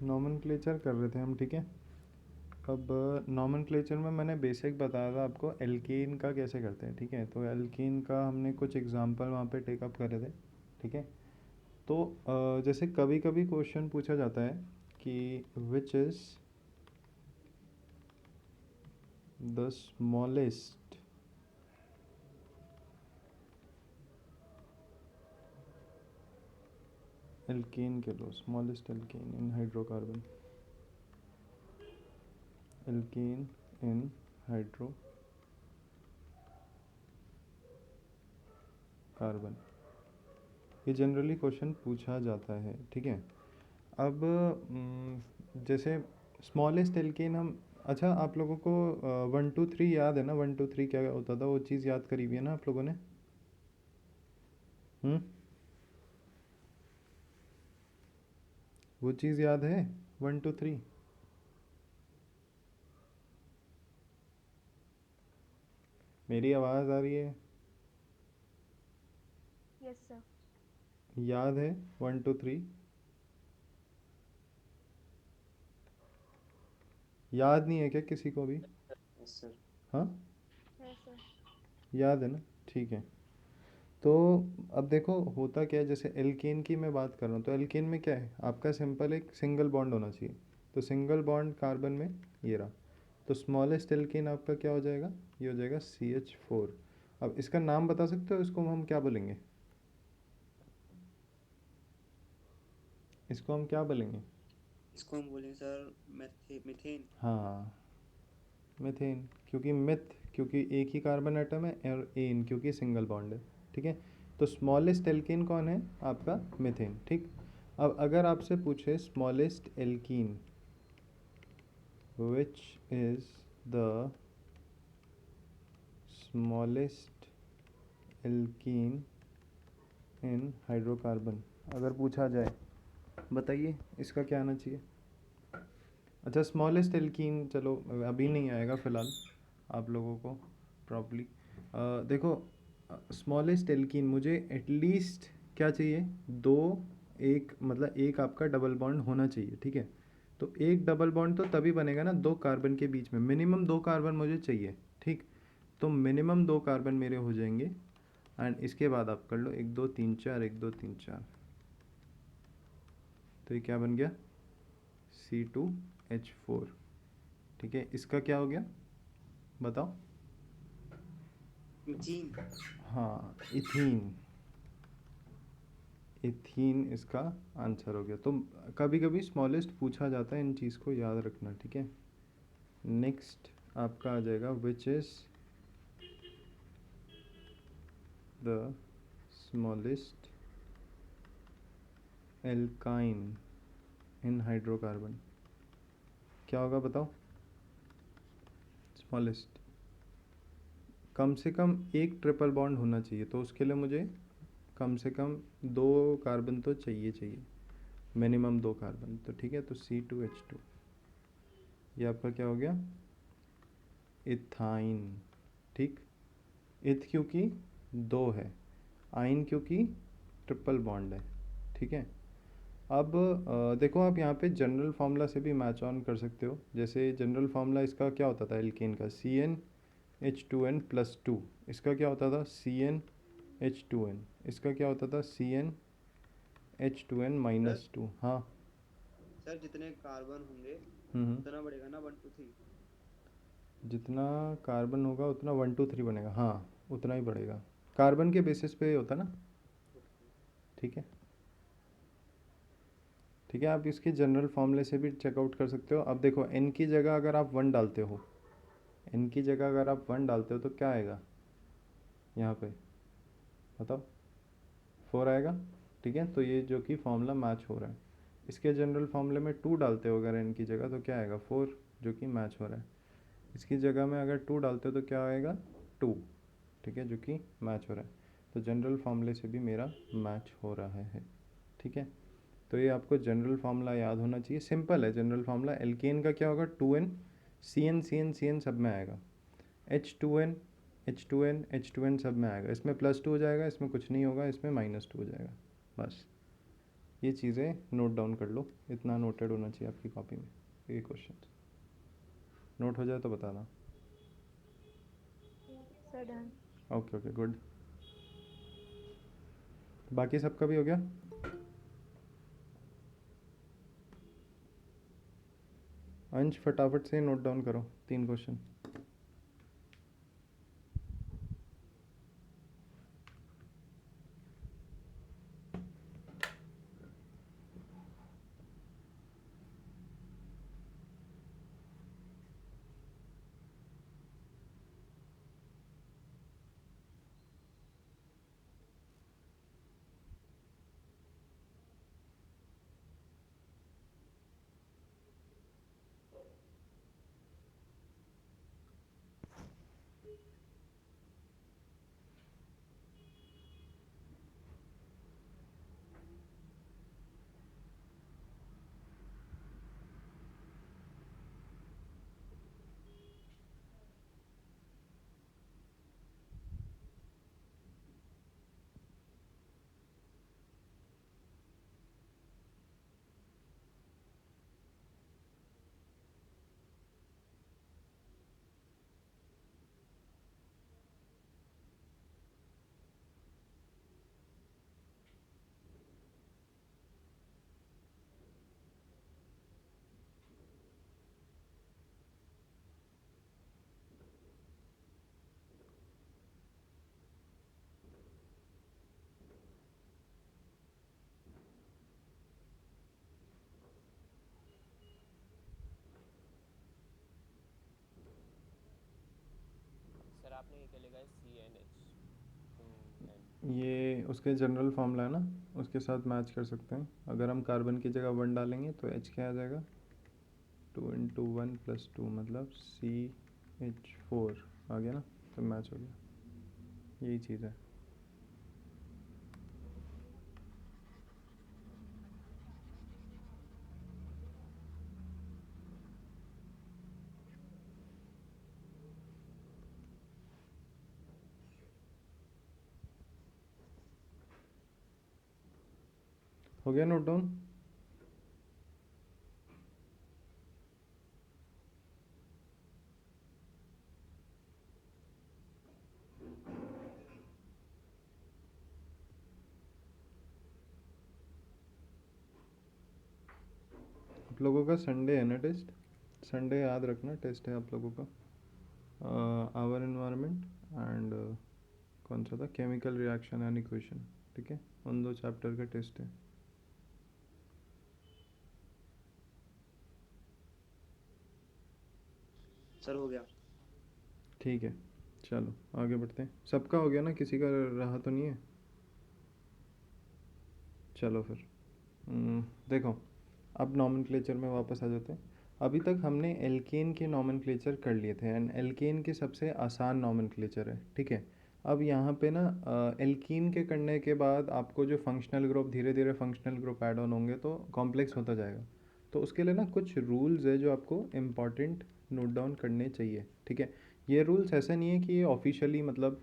Nomenclature कर रहे थे हम, ठीक है। अब नॉमेनक्लेचर में मैंने बेसिक बताया था आपको एल्कीन का कैसे करते हैं, ठीक है। तो एल्कीन का हमने कुछ एग्जांपल वहाँ पे टेकअप करे थे, ठीक है। तो जैसे कभी कभी क्वेश्चन पूछा जाता है कि which is the smallest alkene के लो, स्मॉलेस्ट एल्कीन इन हाइड्रोकार्बन, एल्कीन इन हाइड्रोकार्बन, ये जनरली क्वेश्चन पूछा जाता है, ठीक है। अब जैसे स्मॉलेस्ट एल्केन हम, अच्छा आप लोगों को 1 2 3 याद है ना, 1 2 3 क्या होता था, वो चीज़ याद करी हुई है ना आप लोगों ने? हम्म, वो चीज़ याद है 1 2 3? मेरी आवाज़ आ रही है? Yes sir. याद है 1 2 3? याद नहीं है क्या किसी को भी? Yes sir. हाँ, है सर। याद है ना, ठीक है। तो अब देखो होता क्या है, जैसे एल्केन की मैं बात कर रहा हूँ, तो एल्केन में क्या है आपका, सिंपल एक सिंगल बॉन्ड होना चाहिए। तो सिंगल बॉन्ड कार्बन में ये रहा, तो स्मॉलेस्ट एल्केन आपका क्या हो जाएगा, ये हो जाएगा CH4। अब इसका नाम बता सकते हो, इसको हम क्या बोलेंगे, इसको हम क्या बोलेंगे? इसको हम बोलेंगे सर मिथेन। हाँ, मिथेन, क्योंकि मिथ क्योंकि एक ही कार्बन एटम है, और एन क्योंकि सिंगल बॉन्ड है, ठीक है। तो स्मॉलेस्ट एल्कीन कौन है आपका, मिथेन, ठीक। अब अगर आपसे पूछे smallest alkene which is the smallest alkene in hydrocarbon, अगर पूछा जाए, बताइए इसका क्या आना चाहिए। अच्छा स्मॉलेस्ट एल्कीन चलो अभी नहीं आएगा फ़िलहाल आप लोगों को प्रॉब्ली। देखो स्मॉलेस्ट एल्कीन मुझे एटलीस्ट क्या चाहिए, दो, एक मतलब एक आपका डबल बॉन्ड होना चाहिए, ठीक है। तो एक डबल बॉन्ड तो तभी बनेगा ना दो कार्बन के बीच में, मिनिमम दो कार्बन मुझे चाहिए, ठीक। तो मिनिमम दो कार्बन मेरे हो जाएंगे, एंड इसके बाद आप कर लो 1 2 3 4, 1 2 3 4, तो ये क्या बन गया, C2H4, ठीक है। इसका क्या हो गया बताओ? मिथीन। हाँ, इथीन, इथीन इसका आंसर हो गया। तो कभी कभी स्मॉलेस्ट पूछा जाता है, इन चीज़ को याद रखना, ठीक है। नेक्स्ट आपका आ जाएगा which is the smallest alkyne in hydrocarbon, क्या होगा बताओ? स्मॉलेस्ट, कम से कम एक ट्रिपल बॉन्ड होना चाहिए, तो उसके लिए मुझे कम से कम दो कार्बन तो चाहिए चाहिए, मिनिमम दो कार्बन, तो ठीक है। तो C2H2, ये आपका क्या हो गया, इथाइन, ठीक। इथ क्योंकि दो है, आइन क्योंकि ट्रिपल बॉन्ड है, ठीक है। अब देखो आप यहाँ पे जनरल फार्मूला से भी मैच ऑन कर सकते हो। जैसे जनरल फार्मूला इसका क्या होता था एल्केन का, CnH2n+2, इसका क्या होता था CnH2n, इसका क्या होता था CnH2n सर माइनस टू, हाँ। सर जितने कार्बन होंगे हम्म, उतना बढ़ेगा ना 1 2 3। जितना कार्बन होगा उतना 1 2 3 बनेगा, हाँ उतना ही बढ़ेगा, कार्बन के बेसिस पे होता ना, ओके। ठीक है। ठीक है, आप इसके जनरल फार्मूले से भी चेकआउट कर सकते हो। अब देखो n की जगह अगर आप 1 डालते हो, n की जगह अगर आप 1 डालते हो तो क्या आएगा यहाँ पे, बताओ? 4 आएगा, ठीक है। तो ये जो कि फार्मूला मैच हो रहा है। इसके जनरल फार्मूले में 2 डालते हो अगर n की जगह तो क्या आएगा 4, जो कि मैच हो रहा है। इसकी जगह में अगर 2 डालते हो तो क्या आएगा 2, ठीक है, जो कि मैच हो रहा है। तो जनरल फार्मूले से भी मेरा मैच हो रहा है, ठीक है। तो ये आपको जनरल फार्मूला याद होना चाहिए, सिंपल है जनरल फार्मूला। एल्केन का क्या होगा 2n, सी एन सब में आएगा, H2n, H2n सब में आएगा, इसमें +2 हो जाएगा, इसमें कुछ नहीं होगा, इसमें -2 हो जाएगा, बस ये चीज़ें नोट डाउन कर लो, इतना नोटेड होना चाहिए आपकी कॉपी में। ये क्वेश्चन नोट हो जाए तो बताना। Sir done. Okay okay good. बाकी सबका भी हो गया? अंश फटाफट से नोट डाउन करो 3 क्वेश्चन। सर आपने ये क्या लिखा है CnH2n? ये उसके जनरल फार्मूला है ना, उसके साथ मैच कर सकते हैं। अगर हम कार्बन की जगह 1 डालेंगे तो H क्या आ जाएगा, 2 × 1 + 2 मतलब CH4 आ गया ना, तो मैच हो गया। यही चीज़ है। हो गया नोट डाउन? आप लोगों का संडे है ना टेस्ट? संडे याद रखना टेस्ट है आप लोगों का। आवर एनवायरनमेंट एंड कौन सा था, केमिकल रिएक्शन एंड इक्वेशन, ठीक है, उन 2 चैप्टर का टेस्ट है। सर हो गया। ठीक है चलो आगे बढ़ते हैं। सबका हो गया ना, किसी का रहा तो नहीं है? चलो फिर देखो, अब नॉमेनक्लेचर में वापस आ जाते हैं। अभी तक हमने एल्केन के नॉमेनक्लेचर कर लिए थे एंड एल्केन के सबसे आसान नॉमेनक्लेचर है, ठीक है। अब यहाँ पे ना एल्कीन के करने के बाद आपको जो फंक्शनल ग्रुप, धीरे धीरे फंक्शनल ग्रुप ऐड ऑन होंगे तो कॉम्प्लेक्स होता जाएगा। तो उसके लिए ना कुछ रूल्स है जो आपको इम्पॉर्टेंट नोट डाउन करने चाहिए, ठीक है। ये रूल्स ऐसा नहीं है कि ये ऑफिशियली मतलब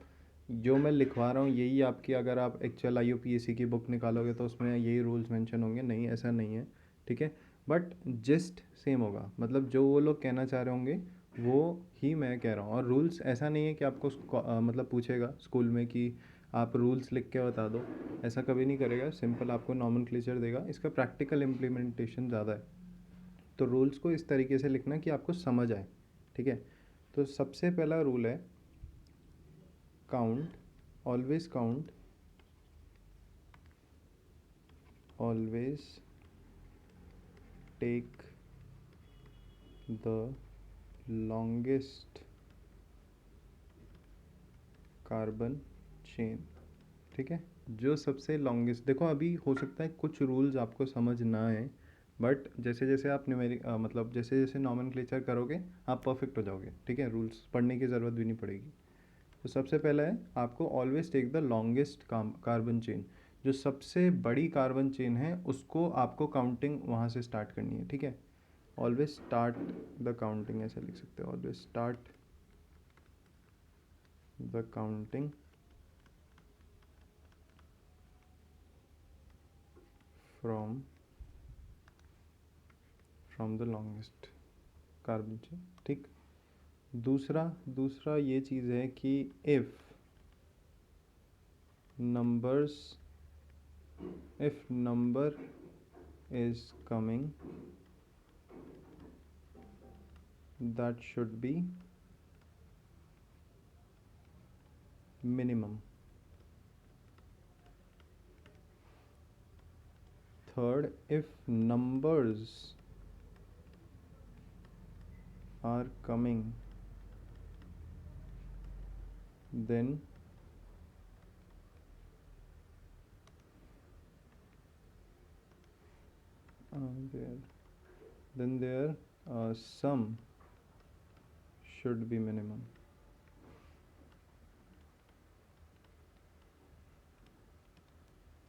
जो मैं लिखवा रहा हूँ यही आपकी, अगर आप एक्चुअल IUPAC की बुक निकालोगे तो उसमें यही रूल्स मेंशन होंगे, नहीं ऐसा नहीं है, ठीक है। बट जस्ट सेम होगा, मतलब जो वो लोग कहना चाह रहे होंगे वो ही मैं कह रहा हूँ। और रूल्स ऐसा नहीं है कि आपको मतलब पूछेगा स्कूल में कि आप रूल्स लिख के बता दो, ऐसा कभी नहीं करेगा। सिंपल आपको नॉमेनक्लेचर देगा, इसका प्रैक्टिकल इम्प्लीमेंटेशन ज़्यादा है। तो रूल्स को इस तरीके से लिखना कि आपको समझ आए, ठीक है। तो सबसे पहला रूल है count, always count, always take the longest carbon chain, ठीक है। जो सबसे लॉन्गेस्ट, देखो अभी हो सकता है कुछ रूल्स आपको समझ ना आए, बट जैसे जैसे आप न्यूमेरिक मतलब जैसे जैसे नॉमेनक्लेचर करोगे आप परफेक्ट हो जाओगे, ठीक है। रूल्स पढ़ने की ज़रूरत भी नहीं पड़ेगी। तो सबसे पहला है आपको always take the longest carbon chain, जो सबसे बड़ी कार्बन चेन है उसको आपको काउंटिंग वहाँ से स्टार्ट करनी है, ठीक है। ऑलवेज स्टार्ट द काउंटिंग, ऐसे लिख सकते हो, always start the counting from the longest carbon chain, ठीक। दूसरा ये चीज़ है कि if number is coming, that should be minimum. Third, if numbers are coming, then their sum should be minimum.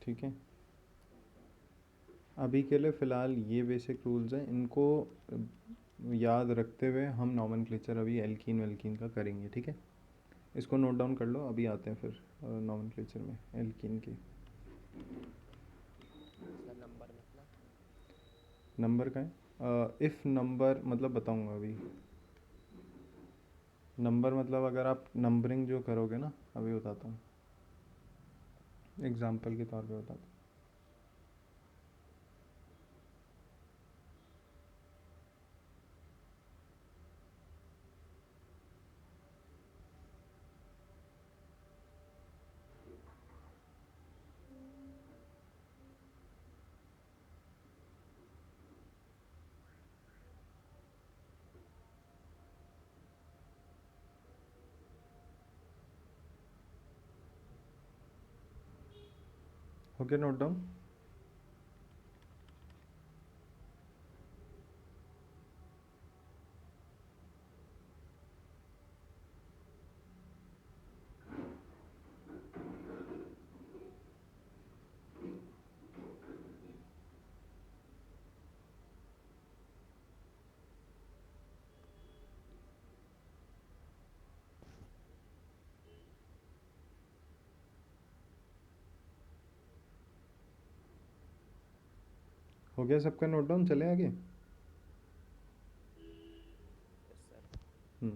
ठीक है, अभी के लिए फ़िलहाल ये बेसिक रूल्स हैं, इनको याद रखते हुए हम नॉमेनक्लेचर अभी एल्कीन वेल्कीन का करेंगे, ठीक है। इसको नोट डाउन कर लो, अभी आते हैं फिर नॉमेनक्लेचर में एल्कीन के। सर नंबर मतलब नंबर का है, इफ़ नंबर मतलब बताऊंगा अभी। नंबर मतलब अगर आप नंबरिंग जो करोगे ना, अभी बताता हूँ, एग्जाम्पल के तौर पे बताता हूँ। Okay, note down. हो गया सबका नोट डाउन, चले आगे। Yes sir.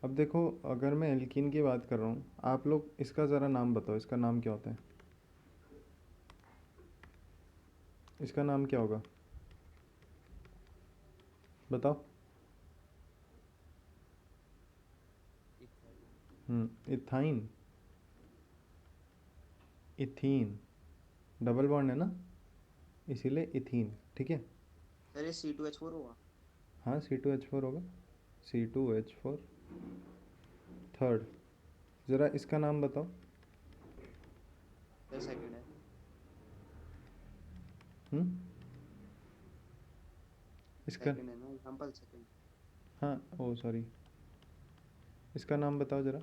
अब देखो, अगर मैं एल्कीन की बात कर रहा हूँ, आप लोग इसका ज़रा नाम बताओ, इसका नाम क्या होता है? इसका नाम क्या होगा, बताओ। Ethyne. Ethyne, ethene, double bond है ना, इसीलिए इथीन, ठीक है। सर ये C2H4 होगा। हाँ, C2H4 होगा, C2H4। थर्ड, ज़रा इसका नाम बताओ। सर सेकंड है। हम्म इसका, सेकंड है ना, एग्जांपल सेकंड। हाँ, ओ सॉरी, इसका नाम बताओ ज़रा,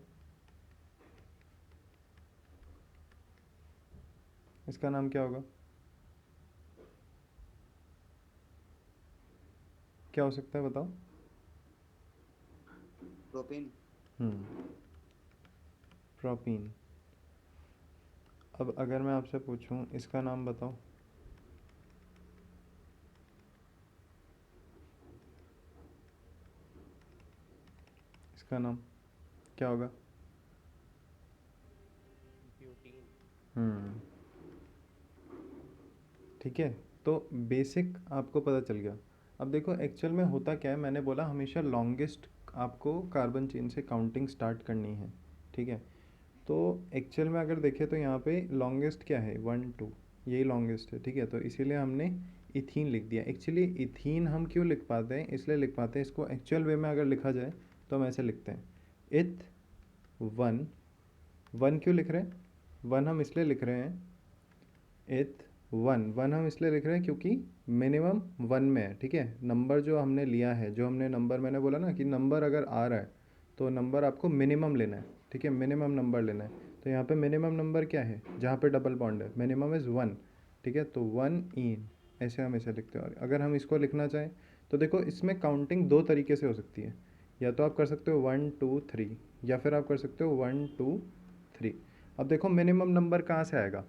इसका नाम क्या होगा, क्या हो सकता है बताओ। प्रोपेन। प्रोपीन। अब अगर मैं आपसे पूछूं इसका नाम बताओ, इसका नाम क्या होगा? ब्यूटीन। हम्म ठीक है, तो बेसिक आपको पता चल गया। अब देखो एक्चुअल में होता क्या है, मैंने बोला हमेशा लॉन्गेस्ट आपको कार्बन चेन से काउंटिंग स्टार्ट करनी है, ठीक है। तो एक्चुअल में अगर देखें तो यहाँ पे लॉन्गेस्ट क्या है, 1 2, यही लॉन्गेस्ट है, ठीक है। तो इसीलिए हमने इथीन लिख दिया। एक्चुअली इथीन हम क्यों लिख पाते हैं, इसलिए लिख पाते हैं, इसको एक्चुअल वे में अगर लिखा जाए तो हम ऐसे लिखते हैं, इथ वन। वन क्यों लिख रहे हैं, वन हम इसलिए लिख रहे हैं, इथ वन हम इसलिए लिख रहे हैं क्योंकि मिनिमम वन में है, ठीक है। नंबर जो हमने लिया है, जो हमने नंबर, मैंने बोला ना कि नंबर अगर आ रहा है तो नंबर आपको मिनिमम लेना है, ठीक है, मिनिमम नंबर लेना है। तो यहाँ पे मिनिमम नंबर क्या है, जहाँ पे डबल बॉन्ड है, मिनिमम इज़ 1, ठीक है। तो 1 इन, ऐसे हम इसे लिखते हैं। और अगर हम इसको लिखना चाहें तो देखो इसमें काउंटिंग दो तरीके से हो सकती है, या तो आप कर सकते हो 1 2 3, या फिर आप कर सकते हो 1 2 3। अब देखो मिनिमम नंबर कहाँ से आएगा,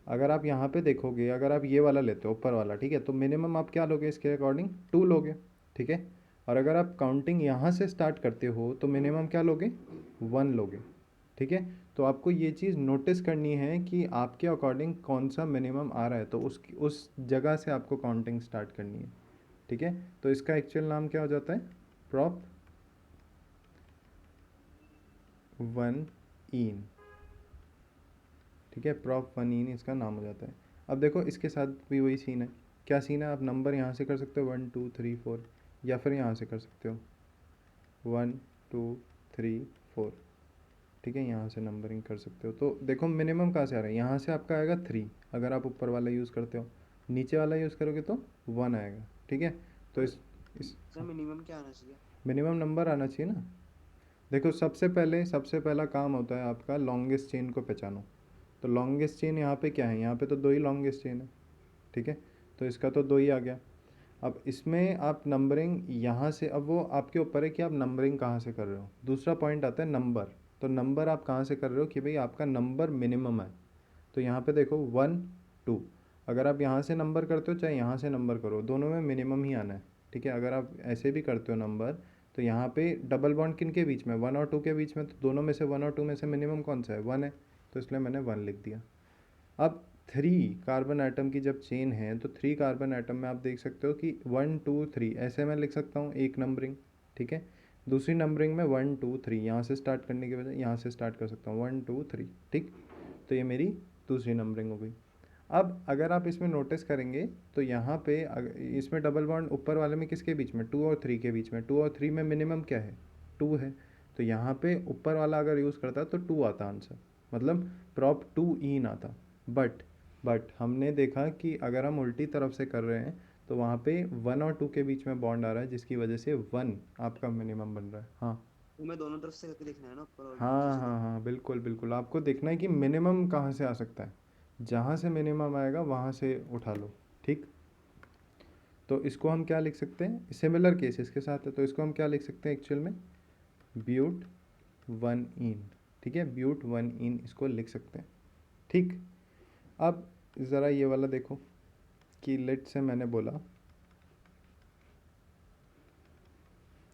अगर आप यहाँ पे देखोगे, अगर आप ये वाला लेते हो ऊपर वाला, ठीक है, तो मिनिमम आप क्या लोगे इसके अकॉर्डिंग, 2 लोगे, ठीक है। और अगर आप काउंटिंग यहाँ से स्टार्ट करते हो तो मिनिमम क्या लोगे, 1 लोगे, ठीक है। तो आपको ये चीज़ नोटिस करनी है कि आपके अकॉर्डिंग कौन सा मिनिमम आ रहा है, तो उस जगह से आपको काउंटिंग स्टार्ट करनी है, ठीक है। तो इसका एक्चुअल नाम क्या हो जाता है, प्रॉप 1 इन, ठीक है, प्रॉप 1 इन इसका नाम हो जाता है। अब देखो इसके साथ भी वही सीन है, क्या सीन है, आप नंबर यहाँ से कर सकते हो 1 2 3 4, या फिर यहाँ से कर सकते हो 1 2 3 4, ठीक है, यहाँ से नंबरिंग कर सकते हो। तो देखो मिनिमम कहाँ से आ रहा है, यहाँ से आपका आएगा 3, अगर आप ऊपर वाला यूज़ करते हो, नीचे वाला यूज़ करोगे तो 1 आएगा, ठीक है। तो इस सर मिनिमम क्या आना चाहिए? मिनिमम नंबर आना चाहिए ना। देखो सबसे पहला काम होता है आपका लॉन्गेस्ट चेन को पहचानो। तो लॉन्गेस्ट चेन यहाँ पे क्या है, यहाँ पे तो 2 ही लॉन्गेस्ट चेन है, ठीक है। तो इसका तो 2 ही आ गया। अब इसमें आप नंबरिंग यहाँ से, अब वो आपके ऊपर है कि आप नंबरिंग कहाँ से कर रहे हो। दूसरा पॉइंट आता है नंबर, तो नंबर आप कहाँ से कर रहे हो कि भाई आपका नंबर मिनिमम है। तो यहाँ पे देखो 1 2, अगर आप यहाँ से नंबर करते हो चाहे यहाँ से नंबर करो, दोनों में मिनिमम ही आना है, ठीक है। अगर आप ऐसे भी करते हो नंबर, तो यहाँ पे डबल बॉन्ड किन के बीच में, 1 और 2 के बीच में, तो दोनों में से 1 और 2 में से मिनिमम कौन सा है, 1 है, तो इसलिए मैंने 1 लिख दिया। अब 3 कार्बन आइटम की जब चेन है, तो 3 कार्बन आइटम में आप देख सकते हो कि 1 2 3 ऐसे मैं लिख सकता हूँ एक नंबरिंग, ठीक है। दूसरी नंबरिंग में 1 2 3 यहाँ से स्टार्ट करने के बजाय यहाँ से स्टार्ट कर सकता हूँ 1 2 3, ठीक। तो ये मेरी दूसरी नंबरिंग हो गई। अब अगर आप इसमें नोटिस करेंगे तो यहाँ पे इसमें डबल बॉन्ड ऊपर वाले में किसके बीच में, 2 और 3 के बीच में, 2 और 3 में मिनिमम क्या है, 2 है। तो यहाँ पे ऊपर वाला अगर यूज़ करता तो 2 आता आंसर, मतलब प्रॉप 2 इन आता। बट हमने देखा कि अगर हम उल्टी तरफ से कर रहे हैं तो वहाँ पे 1 और 2 के बीच में बॉन्ड आ रहा है, जिसकी वजह से 1 आपका मिनिमम बन रहा है। हाँ वो मैं दोनों तरफ से करके देखना है ना, ऊपर और नीचे हाँ से हाँ दोनों। हाँ, बिल्कुल बिल्कुल, आपको देखना है कि मिनिमम कहाँ से आ सकता है, जहाँ से मिनिमम आएगा वहाँ से उठा लो, ठीक। तो इसको हम क्या लिख सकते हैं, सिमिलर केस इसके साथ है, तो इसको हम क्या लिख सकते हैं एक्चुअल में, ब्यूट 1 इन, ठीक है, ब्यूट 1 इन इसको लिख सकते हैं, ठीक। अब ज़रा ये वाला देखो कि लेट से मैंने बोला,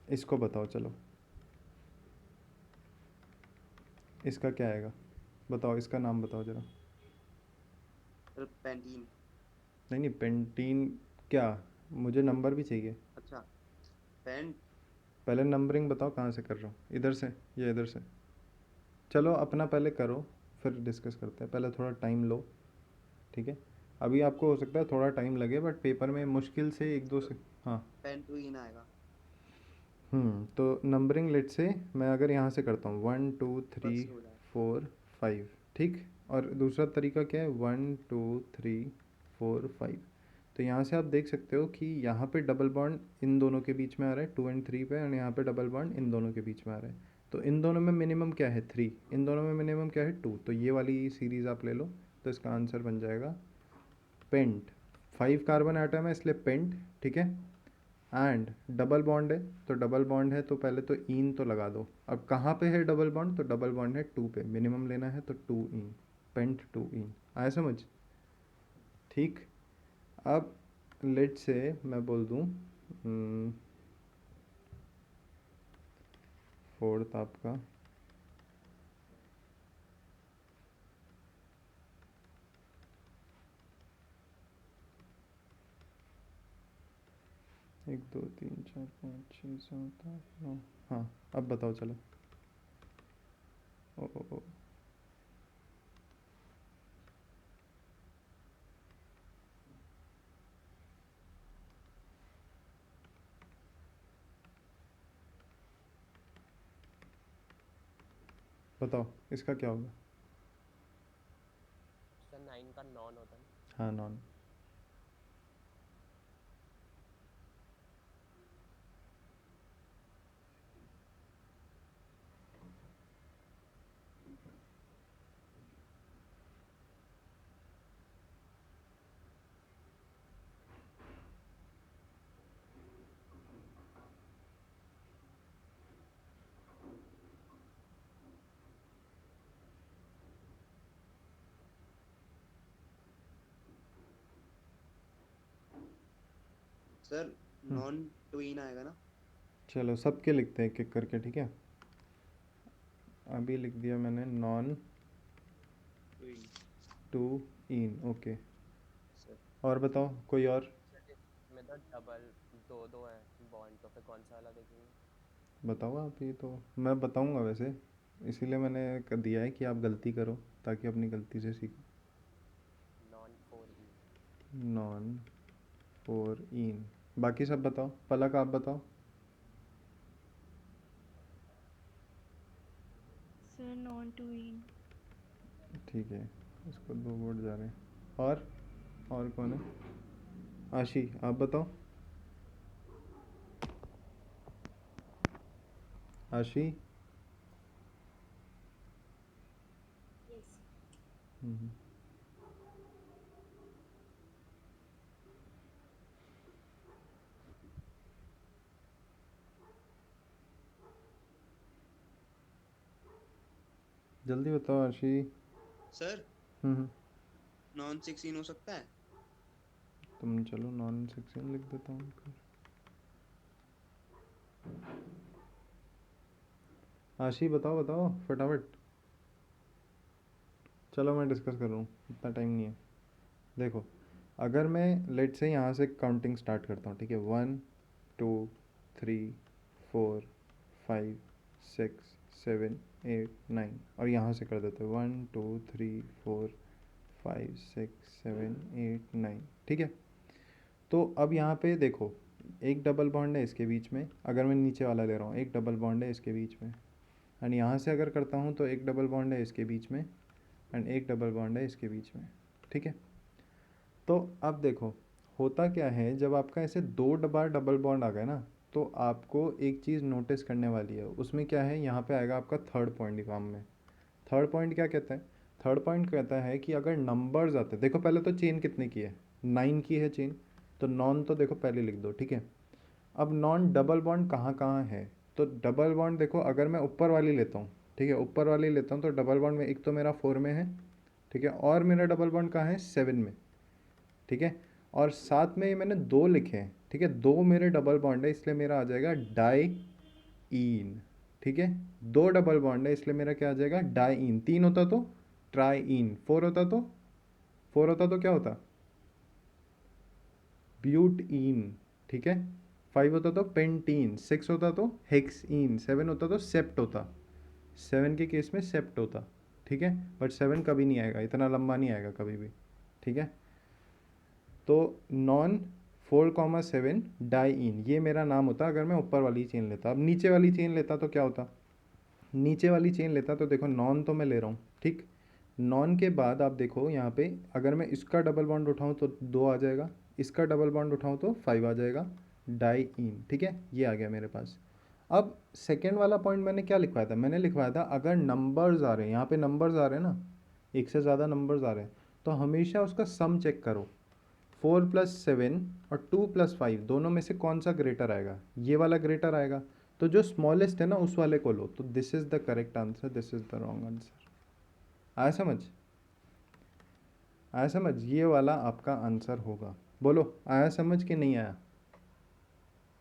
इसको बताओ, चलो इसका क्या आएगा, बताओ इसका नाम बताओ ज़रा। Sir pentene. नहीं नहीं, पेंटीन क्या, मुझे नंबर भी चाहिए। अच्छा पेंट। पहले नंबरिंग बताओ कहाँ से कर रहा हूँ, इधर से या इधर से, चलो अपना पहले करो फिर डिस्कस करते हैं, पहले थोड़ा टाइम लो, ठीक है। अभी आपको हो सकता है थोड़ा टाइम लगे, बट पेपर में मुश्किल से 1 2 से, हाँ। पेंट टू इन आएगा। तो नंबरिंग लेट से मैं अगर यहाँ से करता हूँ 1 2 ऊपर 3 से हो जाएगा। 4 5, ठीक। और दूसरा तरीका क्या है, 1 2 3 4 5। तो यहाँ से आप देख सकते हो कि यहाँ पे डबल बॉन्ड इन दोनों के बीच में आ रहा है 2 और 3 पे, और यहाँ पे डबल बॉन्ड इन दोनों के बीच में आ रहा है। तो इन दोनों में मिनिमम क्या है, 3, इन दोनों में मिनिमम क्या है, 2। तो ये वाली सीरीज़ आप ले लो, तो इसका आंसर बन जाएगा पेंट। 5 कार्बन आइटम है इसलिए पेंट, ठीक है। एंड डबल बॉन्ड है, तो डबल बॉन्ड है तो पहले तो इन तो लगा दो। अब कहाँ पे है डबल बॉन्ड, तो डबल बॉन्ड है 2 पे, मिनिमम लेना है तो 2 इन, पेंट 2 इन, आया समझ, ठीक। अब लेट से मैं बोल दूँ फोर्थ आपका, एक दो तीन चार पाँच छः सात आठ नौ, हाँ अब बताओ चलो। ओ, बताओ इसका क्या होगा। सर 9 का नॉन होता है ना। हाँ नॉन, सर नॉन ट्वीन आएगा ना? चलो सबके लिखते हैं एक एक करके, ठीक है। अभी लिख दिया मैंने नॉन ट्वीन टू इन, ओके। सर। और बताओ कोई और। में तो डबल दो दो हैं बॉन्ड, तो फिर कौन सा वाला देखेंगे? बताओ आप, ये तो मैं बताऊंगा वैसे, इसीलिए मैंने दिया है कि आप गलती करो ताकि अपनी गलती से सीखो। Non 4E। नॉन फोर इन। बाकी सब बताओ, पलक आप बताओ। सर नॉन टू इन। ठीक है, इसको 2 वोट जा रहे हैं। और कौन है? आशी आप बताओ। आशी। यस। हम्म। जल्दी बताओ आशी। सर हम्म। नॉन 16 हो सकता है? तुम चलो नॉन सेक्शन लिख देता हूँ। आशी बताओ बताओ फटाफट। चलो मैं डिस्कस कर रहा हूँ, इतना टाइम नहीं है। देखो, अगर मैं लेट से यहाँ से काउंटिंग स्टार्ट करता हूँ, ठीक है, 1 2 3 4 5 6 7 8 9, और यहाँ से कर देते हैं 1 2 3 4 5 6 7 8 9, ठीक है। तो अब यहाँ पे देखो, एक डबल बॉन्ड है इसके बीच में, अगर मैं नीचे वाला ले रहा हूँ एक डबल बॉन्ड है इसके बीच में, एंड यहाँ से अगर करता हूँ तो एक डबल बॉन्ड है इसके बीच में, एंड एक डबल बॉन्ड है इसके बीच में, ठीक है। तो अब देखो, होता क्या है जब आपका ऐसे 2 बार डबल बॉन्ड आ गए ना, तो आपको एक चीज़ नोटिस करने वाली है, उसमें क्या है, यहाँ पे आएगा आपका थर्ड पॉइंट काम में। थर्ड पॉइंट क्या कहता है? थर्ड पॉइंट कहता है कि अगर नंबर्स आते हैं, देखो पहले तो चेन कितने की है, 9 की है चेन, तो नॉन तो देखो पहले लिख दो, ठीक है। अब नॉन डबल बॉन्ड कहाँ कहाँ है, तो डबल बॉन्ड देखो, अगर मैं ऊपर वाली लेता हूँ, ठीक है, ऊपर वाली लेता हूँ तो डबल बॉन्ड में एक तो मेरा 4 में है, ठीक है, और मेरा डबल बॉन्ड कहाँ है, 7 में, ठीक है। और साथ में ये मैंने 2 लिखे हैं, ठीक है, 2 मेरे डबल बॉन्ड है, इसलिए मेरा आ जाएगा डाई इन, ठीक है। 2 डबल बॉन्ड है इसलिए मेरा क्या आ जाएगा, डाई इन। 3 होता तो ट्राई इन, 4 होता तो क्या होता, ब्यूट इन, ठीक है। 5 होता तो पेंटीन, 6 होता तो हेक्स इन, 7 होता तो सेप्ट होता, 7 के केस में सेप्ट होता, ठीक है। बट 7 कभी नहीं आएगा, इतना लंबा नहीं आएगा कभी भी, ठीक है। तो नॉन 4,7 डाई इन, ये मेरा नाम होता अगर मैं ऊपर वाली चेन लेता। अब नीचे वाली चेन लेता तो क्या होता, नीचे वाली चेन लेता तो देखो, नॉन तो मैं ले रहा हूँ, ठीक। नॉन के बाद आप देखो यहाँ पे, अगर मैं इसका डबल बॉन्ड उठाऊँ तो 2 आ जाएगा, इसका डबल बॉन्ड उठाऊँ तो 5 आ जाएगा, डाई इन, ठीक है, ये आ गया मेरे पास। अब सेकेंड वाला पॉइंट मैंने क्या लिखवाया था, मैंने लिखवाया था अगर नंबर्स आ रहे हैं, यहाँ पे नंबर्स आ रहे हैं ना, एक से ज़्यादा नंबर्स आ रहे हैं, तो हमेशा उसका सम चेक करो। 4+7 और 2+5 दोनों में से कौन सा ग्रेटर आएगा, ये वाला ग्रेटर आएगा, तो जो स्मॉलेस्ट है ना उस वाले को लो, तो this is the correct answer, this is the wrong answer. आया समझ, आया समझ, ये वाला आपका आंसर होगा। बोलो आया समझ कि नहीं आया?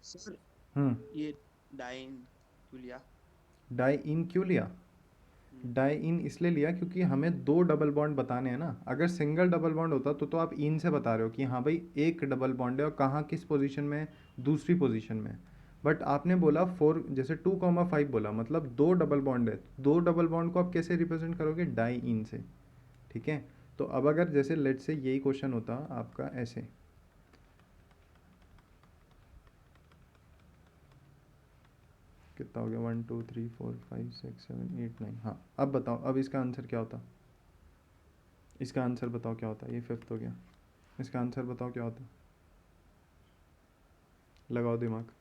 सर हम्म। ये डाइन क्यों लिया? डाई इन क्यों लिया? डाई इन इसलिए लिया क्योंकि हमें 2 डबल बॉन्ड बताने हैं ना। अगर सिंगल डबल बॉन्ड होता तो आप इन से बता रहे हो कि हाँ भाई एक डबल बॉन्ड है और कहाँ किस पोजीशन में है, दूसरी पोजीशन में। बट आपने बोला 4, जैसे 2,5 बोला, मतलब 2 डबल बॉन्ड है, 2 डबल बॉन्ड को आप कैसे रिप्रेजेंट करोगे, डाई इन से, ठीक है। तो अब अगर जैसे लेट से यही क्वेश्चन होता आपका ऐसे, कितना हो गया, 1 2 3 4 5 6 7 8 9, हाँ अब बताओ, अब इसका आंसर क्या होता, इसका आंसर बताओ क्या होता, ये फिफ्थ हो गया, इसका आंसर बताओ क्या होता, लगाओ दिमाग।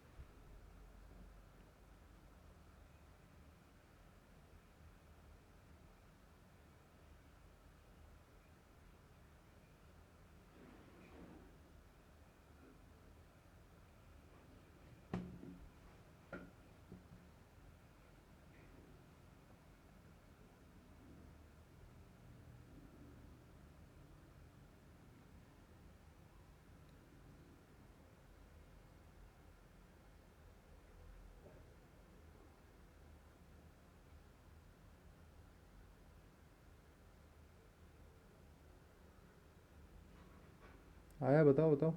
आया, बताओ बताओ।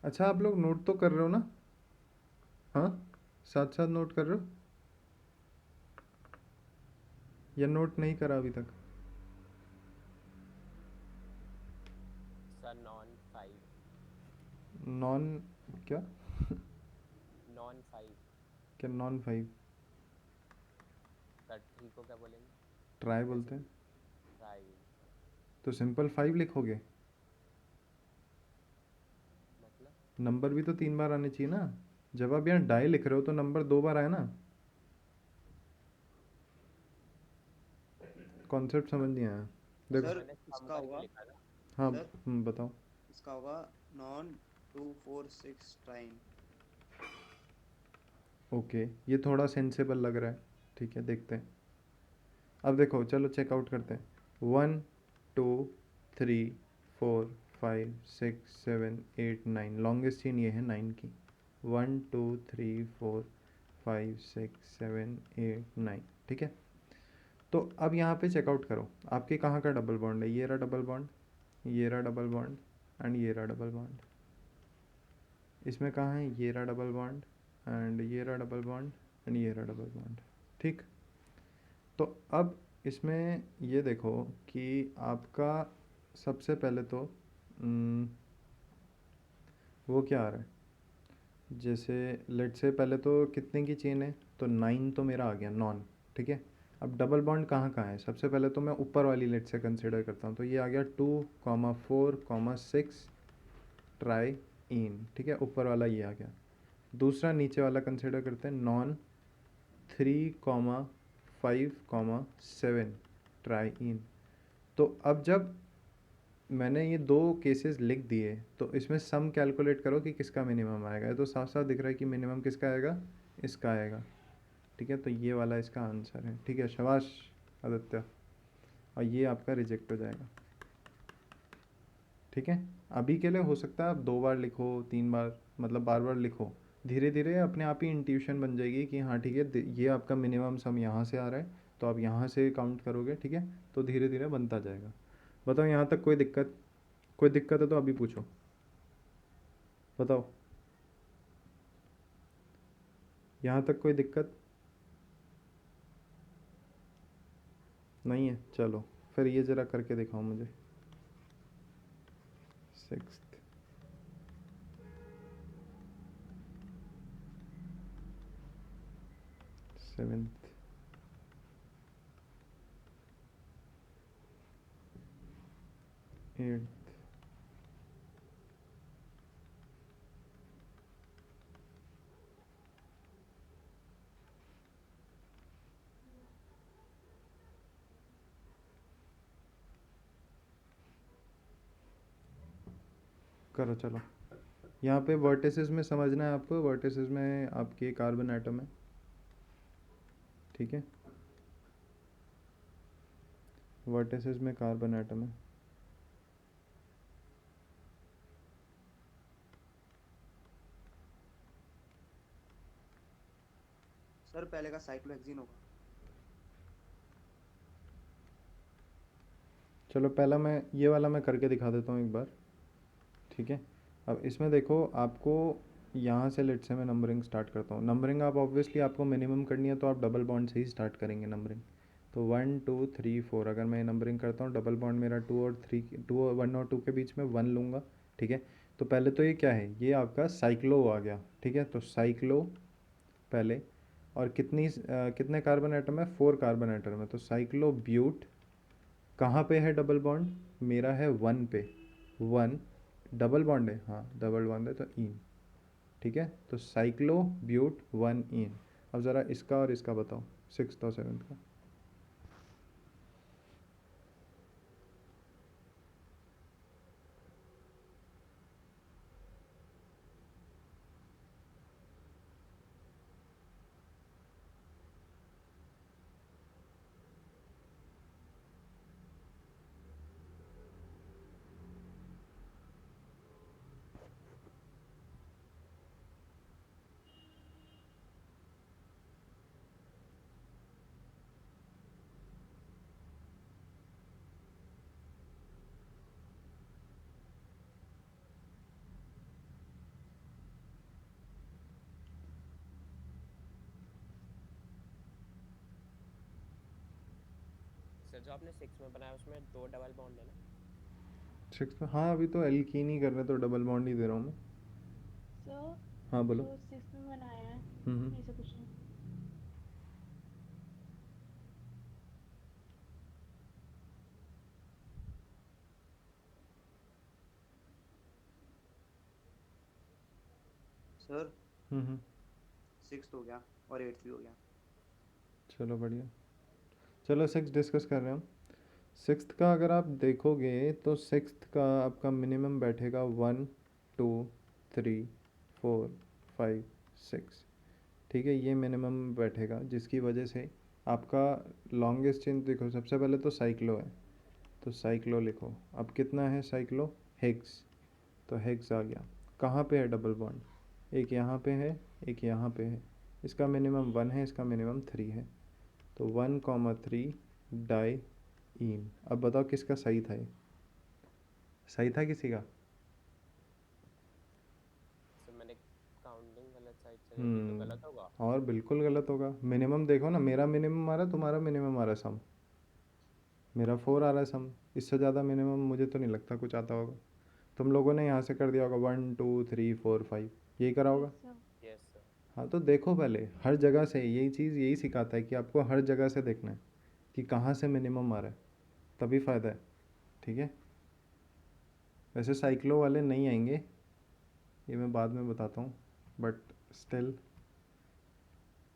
अच्छा, आप लोग नोट तो कर रहे हो ना? हाँ, साथ साथ नोट कर रहे हो या नोट नहीं करा अभी तक? Sir non 5। नॉन क्या? नॉन 5। क्या नॉन 5? सर 3 को क्या बोलेंगे? ट्राई जैसे बोलते हैं। कि ट्राई। तो सिंपल 5 लिखोगे? मतलब नंबर भी तो 3 बार आने चाहिए ना। जब आप यहाँ डाई लिख रहे हो तो नंबर 2 बार आए ना। कॉन्सेप्ट समझ नहीं आया। देखो। सर सर मैंने सम इसका करके होगा, लिखा था। हाँ। सर बताओ। इसका होगा नॉन 246 ट्राइन। ओके, ये थोड़ा सेंसेबल लग रहा है। ठीक है, देखते हैं। अब देखो, चलो चेकआउट करते हैं। 1 2 3 4 5 6 7 8 9, लॉन्गेस्ट चेन ये है 9 की। 1 2 3 4 5 6 7 8 9, ठीक है। तो अब यहाँ पे चेकआउट करो, आपके कहाँ का डबल बॉन्ड है। ये रहा डबल बॉन्ड, ये रहा डबल बॉन्ड एंड ये रहा डबल बॉन्ड। इसमें कहाँ है? ये रहा डबल बॉन्ड एंड ये रहा डबल बॉन्ड एंड ये रहा डबल बॉन्ड। ठीक। तो अब इसमें ये देखो कि आपका सबसे पहले तो वो क्या आ रहा है। जैसे लेट से पहले तो कितने की चेन है, तो 9 तो मेरा आ गया नॉन। ठीक है। अब डबल बॉन्ड कहाँ कहाँ है, सबसे पहले तो मैं ऊपर वाली लेट से कंसिडर करता हूँ, तो ये आ गया 2 4 6 ट्राई इन। ठीक है, ऊपर वाला ये आ गया। दूसरा नीचे वाला कंसिडर करते हैं, नॉन 3 5 7 ट्राई इन। तो अब जब मैंने ये दो केसेस लिख दिए तो इसमें सम कैलकुलेट करो कि किसका मिनिमम आएगा। ये तो साफ साफ दिख रहा है कि मिनिमम किसका आएगा, इसका आएगा। ठीक है, तो ये वाला इसका आंसर है। ठीक है, शाबाश आदित्य। और ये आपका रिजेक्ट हो जाएगा। ठीक है, अभी के लिए हो सकता है आप 2 बार लिखो, 3 बार, मतलब बार बार लिखो। धीरे धीरे अपने आप ही इंट्यूशन बन जाएगी कि हाँ ठीक है, ये आपका मिनिमम सम यहाँ से आ रहा है, तो आप यहाँ से काउंट करोगे। ठीक है, तो धीरे धीरे बनता जाएगा। बताओ, यहाँ तक कोई दिक्कत? कोई दिक्कत है तो अभी पूछो, बताओ। यहाँ तक कोई दिक्कत नहीं है? चलो फिर ये ज़रा करके दिखाओ मुझे। 6th, 7th, 8th। करो चलो। यहाँ पे वर्टिसेस में समझना है आपको, वर्टिसेस में आपके कार्बन एटम है। ठीक है, वर्टिसेस में कार्बन एटम है। सर पहले का साइक्लोहेक्सीन होगा। चलो पहला मैं ये वाला मैं करके दिखा देता हूँ एक बार। ठीक है, अब इसमें देखो आपको यहाँ से लेट से मैं नंबरिंग स्टार्ट करता हूँ। नंबरिंग आप ऑब्वियसली आपको मिनिमम करनी है तो आप डबल बॉन्ड से ही स्टार्ट करेंगे नंबरिंग। तो 1 2 3 4 अगर मैं नंबरिंग करता हूँ, डबल बॉन्ड मेरा 1 और 2 के बीच में 1 लूँगा। ठीक है, तो पहले तो ये क्या है, ये आपका साइक्लो आ गया। ठीक है, तो साइक्लो पहले। और कितने कार्बन एटम है? 4 कार्बन एटम है, तो साइक्लो ब्यूट। कहाँ पे है डबल बॉन्ड? मेरा है 1 पे। 1 डबल बॉन्ड है, हाँ डबल बॉन्ड है, तो इन। ठीक है, तो साइक्लो ब्यूट 1 इन। अब ज़रा इसका और इसका बताओ, 6th और 7th का। सर जो आपने 6 में बनाया उसमें 2 डबल बॉन्ड है ना? 6 में, हाँ अभी तो एल्कीन ही कर रहे, तो डबल बॉन्ड ही दे रहा हूँ मैं। सर हाँ बोलो। जो 6 में बनाया है हम्म। ऐसा कुछ नहीं। सर हम्म। 6th हो गया और 8th भी हो गया। चलो बढ़िया। चलो 6 डिस्कस कर रहे हैं हम। 6th का अगर आप देखोगे तो 6th का आपका मिनिमम बैठेगा 1 2 3 4 5 6। ठीक है, ये मिनिमम बैठेगा, जिसकी वजह से आपका लॉन्गेस्ट चेन देखो। सबसे पहले तो साइक्लो है, तो साइक्लो लिखो। अब कितना है साइक्लो? हेक्स। तो हेक्स आ गया। कहाँ पे है डबल बॉन्ड? एक यहाँ पे है, एक यहाँ पे है। इसका मिनिमम 1 है, इसका मिनिमम 3 है। तो 1,3 डाई ईन। अब बताओ किसका सही था ये? सही था किसी का? सर मैंने काउंटिंग गलत साइड से देखी तो गलत होगा। और बिल्कुल गलत होगा। मिनिमम देखो ना, मेरा मिनिमम आ रहा है, तुम्हारा मिनिमम आ रहा है सम। मेरा 4 आ रहा है सम। इससे ज़्यादा मिनिमम मुझे तो नहीं लगता कुछ आता होगा। तुम लोगों ने यहाँ से कर दिया होगा 1 2 3 4 5, यही करा होगा। Yes sir. Yes sir. हाँ तो देखो पहले हर जगह से, यही चीज़ यही सिखाता है कि आपको हर जगह से देखना है कि कहाँ से मिनिमम आ रहा है, तभी फ़ायदा है। ठीक है। वैसे साइक्लो वाले नहीं आएंगे, ये मैं बाद में बताता हूँ, बट स्टिल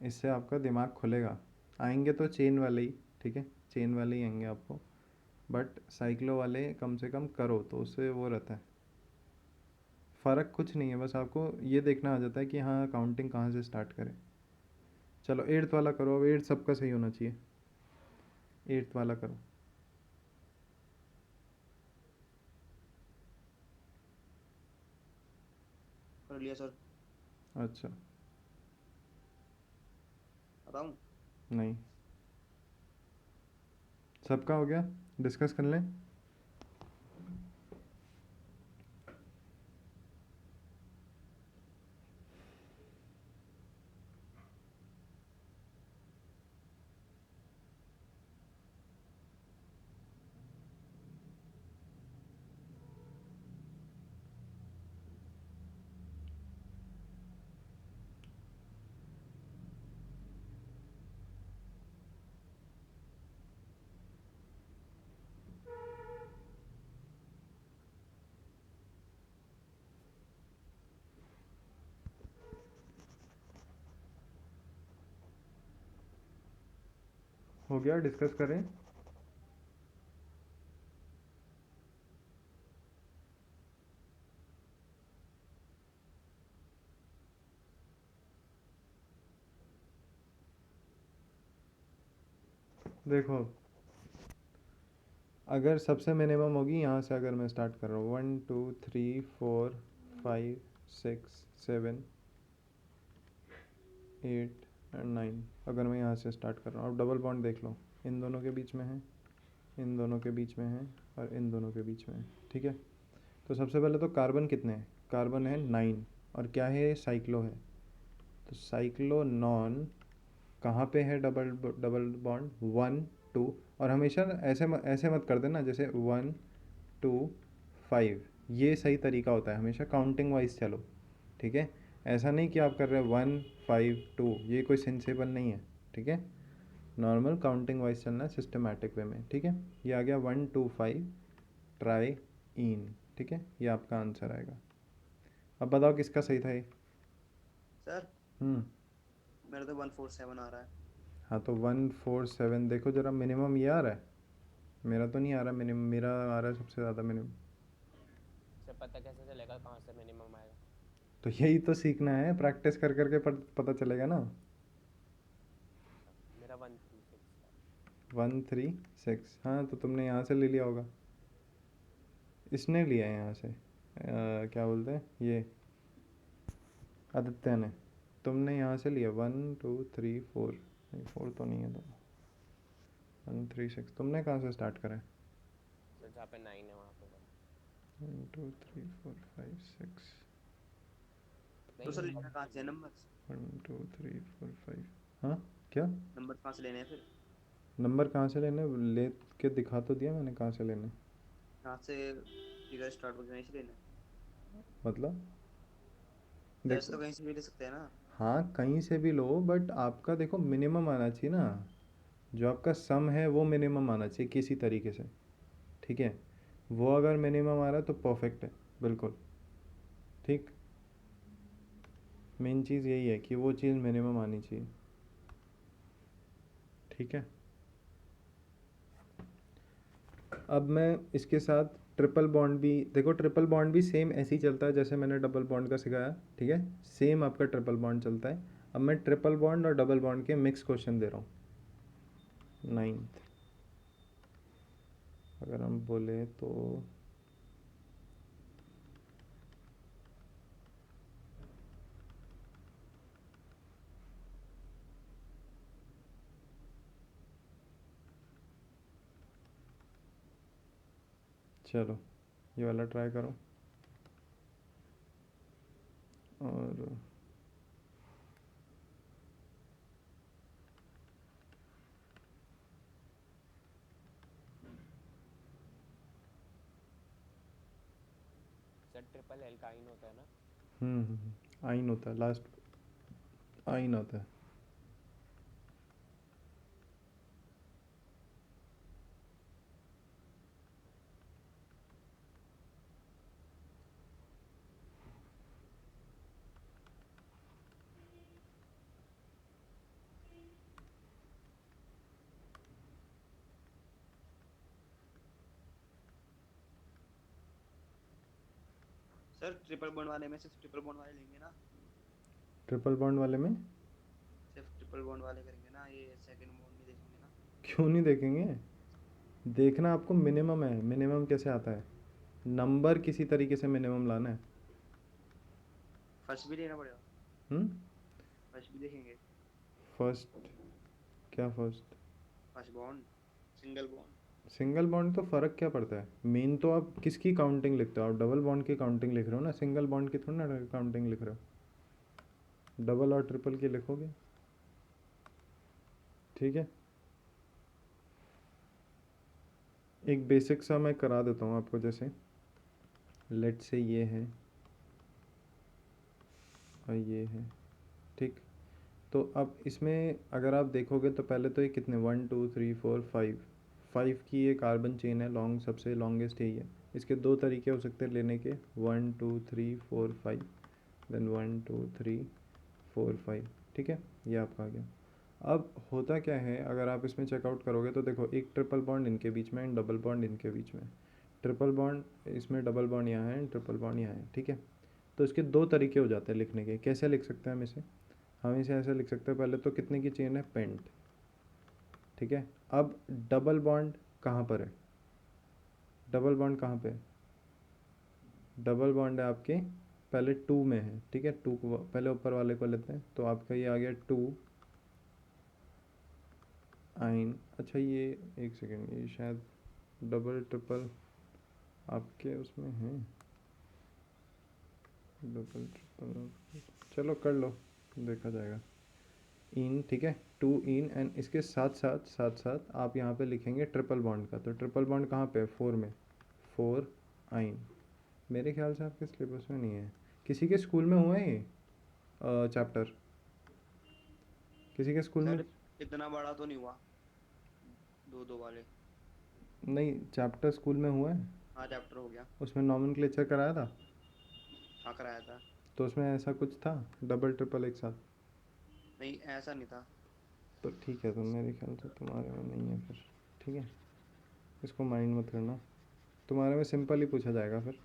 इससे आपका दिमाग खुलेगा। आएंगे तो चेन वाले ही, ठीक है, चेन वाले ही आएंगे आपको, बट साइक्लो वाले कम से कम करो तो उससे वो रहता है। फ़र्क कुछ नहीं है, बस आपको ये देखना आ जाता है कि हाँ काउंटिंग कहाँ से स्टार्ट करें। चलो 8th वाला करो। अब 8 सबका सही होना चाहिए। 8th वाला करो। कर लिया सर। अच्छा। बताऊँ? नहीं, सबका हो गया, डिस्कस कर लें। हो गया, डिस्कस करें। देखो, अगर सबसे मिनिमम होगी यहाँ से, अगर मैं स्टार्ट कर रहा हूँ 1 2 3 4 5 6 7 8 एंड 9, अगर मैं यहाँ से स्टार्ट कर रहा हूँ। अब डबल बॉन्ड देख लो, इन दोनों के बीच में है, इन दोनों के बीच में है, और इन दोनों के बीच में है। ठीक है। तो सबसे पहले तो कार्बन कितने हैं? कार्बन है 9, और क्या है ये? साइक्लो है। तो साइक्लो नॉन कहाँ पे है? Double double bond 1 2। और हमेशा ऐसे मत कर देना जैसे 1 2 5, ये सही तरीका होता है, हमेशा काउंटिंग वाइज चलो। ठीक है। ऐसा नहीं कि आप कर रहे हो 1 5 2, ये कोई सेंसेबल नहीं है। ठीक है। नॉर्मल काउंटिंग वाइज चलना है, सिस्टमेटिक वे में। ठीक है। ये आ गया 1 2 5 ट्राई इन। ठीक है, ये आपका आंसर आएगा। अब बताओ किसका सही था ये? सर हम्म। मेरा तो 147 आ रहा है। हाँ तो 147 देखो जरा, मिनिमम ये आ रहा है। मेरा तो नहीं आ रहा मिनिमम, मेरा आ रहा है सबसे ज़्यादा मिनिमम। सर पता कैसे चलेगा कहाँ से मिनिमम आएगा? तो यही तो सीखना है, प्रैक्टिस कर करके पता चलेगा ना। मेरा 136 था। 136, हाँ तो तुमने यहाँ से ले लिया होगा। इसने लिया है यहाँ से, क्या बोलते हैं ये, आदित्य ने। तुमने यहाँ से लिया 1 2 3 4, नहीं 4 तो नहीं है। तो 136 तुमने कहाँ से स्टार्ट करा है? सर जहाँ पे 9 है वहाँ पे 1। 1 2 3 4 5 6। तो सर नहीं लेना अब कहाँ से है सही है। नंबर? 1 2 3 4 5। हाँ क्या? नंबर कहाँ से लेने हैं फिर? नंबर कहाँ से लेने, ले के दिखा तो दिया मैंने कहाँ से लेने। यहाँ से फिगर स्टार्ट हो गया इसलिए ना। मतलब सर ऐसे देखो, तो कहीं से भी ले सकते हैं ना। हाँ कहीं से भी लो, बट आपका देखो मिनिमम आना चाहिए ना, जो आपका सम है वो मिनिमम आना चाहिए किसी तरीके से, ठीक है। वो अगर मिनिमम आ रहा है तो परफेक्ट है, बिल्कुल ठीक। मेन चीज़ यही है कि वो चीज़ मिनिमम आनी चाहिए, ठीक है। अब मैं इसके साथ ट्रिपल बॉन्ड भी देखो, ट्रिपल बॉन्ड भी सेम ऐसे ही चलता है जैसे मैंने डबल बॉन्ड का सिखाया, ठीक है। सेम आपका ट्रिपल बॉन्ड चलता है। अब मैं ट्रिपल बॉन्ड और डबल बॉन्ड के मिक्स क्वेश्चन दे रहा हूँ। 9th अगर हम बोले तो चलो ये वाला ट्राई करो। और सर ट्रिपल एल्काइन होता है ना? आइन होता है, लास्ट आइन होता है। सर ट्रिपल बॉन्ड वाले में सिर्फ ट्रिपल बॉन्ड वाले लेंगे ना। ट्रिपल बॉन्ड वाले में सिर्फ ट्रिपल बॉन्ड वाले करेंगे ना, ये सेकंड बॉन्ड नहीं देखेंगे ना। क्यों नहीं देखेंगे, देखना आपको मिनिमम है। मिनिमम कैसे आता है, नंबर किसी तरीके से मिनिमम लाना है। फर्स्ट भी लेना पड़ेगा। हम्म फर्स्ट भी देखेंगे। फर्स्ट, क्या first? First bond, single bond. Single bond तो फ़र्क क्या पड़ता है, मेन तो आप किसकी काउंटिंग लिखते हो, आप डबल बॉन्ड की काउंटिंग लिख रहे हो ना, सिंगल बॉन्ड की थोड़ी ना काउंटिंग लिख रहे हो, डबल और ट्रिपल की लिखोगे, ठीक है। एक बेसिक सा मैं करा देता हूँ आपको, जैसे लेट से ये है और ये है, ठीक। तो अब इसमें अगर आप देखोगे तो पहले तो ये कितने 1 2 3 4 5, 5 की ये कार्बन चेन है, लॉन्ग सबसे लॉन्गेस्ट यही है। इसके दो तरीके हो सकते हैं लेने के, 1 2 3 4 5, देन 1 2 3 4 5, ठीक है। ये आपका आ गया। अब होता क्या है, अगर आप इसमें चेकआउट करोगे तो देखो एक ट्रिपल बॉन्ड इनके बीच में, डबल बॉन्ड इनके बीच में, ट्रिपल बॉन्ड इसमें, डबल बॉन्ड यहाँ है, ट्रिपल बॉन्ड यहाँ है, ठीक है। तो इसके दो तरीके हो जाते हैं लिखने के। कैसे लिख सकते हैं हम इसे, हम इसे ऐसे लिख सकते हैं, पहले तो कितने की चेन है, पेंट, ठीक है। अब डबल बॉन्ड कहाँ पर है, डबल बॉन्ड कहाँ पे है, डबल बॉन्ड है आपके पहले 2 में है, ठीक है। 2 को पहले ऊपर वाले को लेते हैं, तो आपका ये आ गया 2 आइन। अच्छा ये एक सेकेंड, ये शायद डबल ट्रिपल आपके उसमें है, डबल ट्रिपल, चलो कर लो, देखा जाएगा। इन, ठीक है, 2 इन, एंड इसके साथ साथ आप यहाँ पे लिखेंगे ट्रिपल बॉन्ड का। तो ट्रिपल बॉन्ड कहाँ पे है, 4 में, 4 आइन। मेरे ख्याल से आपके सिलेबस में नहीं है, किसी के स्कूल में हुआ है ये चैप्टर, किसी के स्कूल में? सर इतना बड़ा तो नहीं हुआ, दो दो वाले। नहीं, चैप्टर स्कूल में हुआ है, हाँ चैप्टर हो गया। उसमें नॉमेनक्लेचर कराया था, हाँ कराया था। तो उसमें ऐसा कुछ था डबल ट्रिपल एक साथ? नहीं ऐसा नहीं था। तो ठीक है, तो मेरे ख्याल से तुम्हारे में नहीं है फिर, ठीक है। इसको माइंड मत करना, तुम्हारे में सिंपल ही पूछा जाएगा फिर,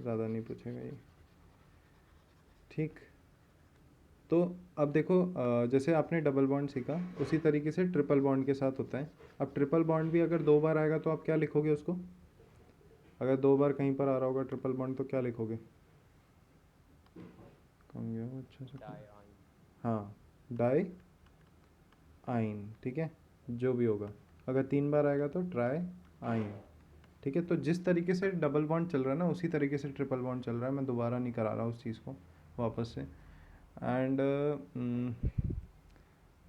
ज़्यादा नहीं पूछेगा ये, ठीक। तो अब देखो जैसे आपने डबल बॉन्ड सीखा, उसी तरीके से ट्रिपल बॉन्ड के साथ होता है। अब ट्रिपल बॉन्ड भी अगर 2 बार आएगा तो आप क्या लिखोगे उसको, अगर 2 बार कहीं पर आ रहा होगा ट्रिपल बॉन्ड तो क्या लिखोगे, कौन गया वो अच्छा से, डाई आइन। हाँ डाई आइन, ठीक है, जो भी होगा। अगर 3 बार आएगा तो ट्राई आइन, ठीक है। तो जिस तरीके से डबल बॉन्ड चल रहा है ना, उसी तरीके से ट्रिपल बॉन्ड चल रहा है, मैं दोबारा नहीं करा रहा उस चीज़ को वापस से। एंड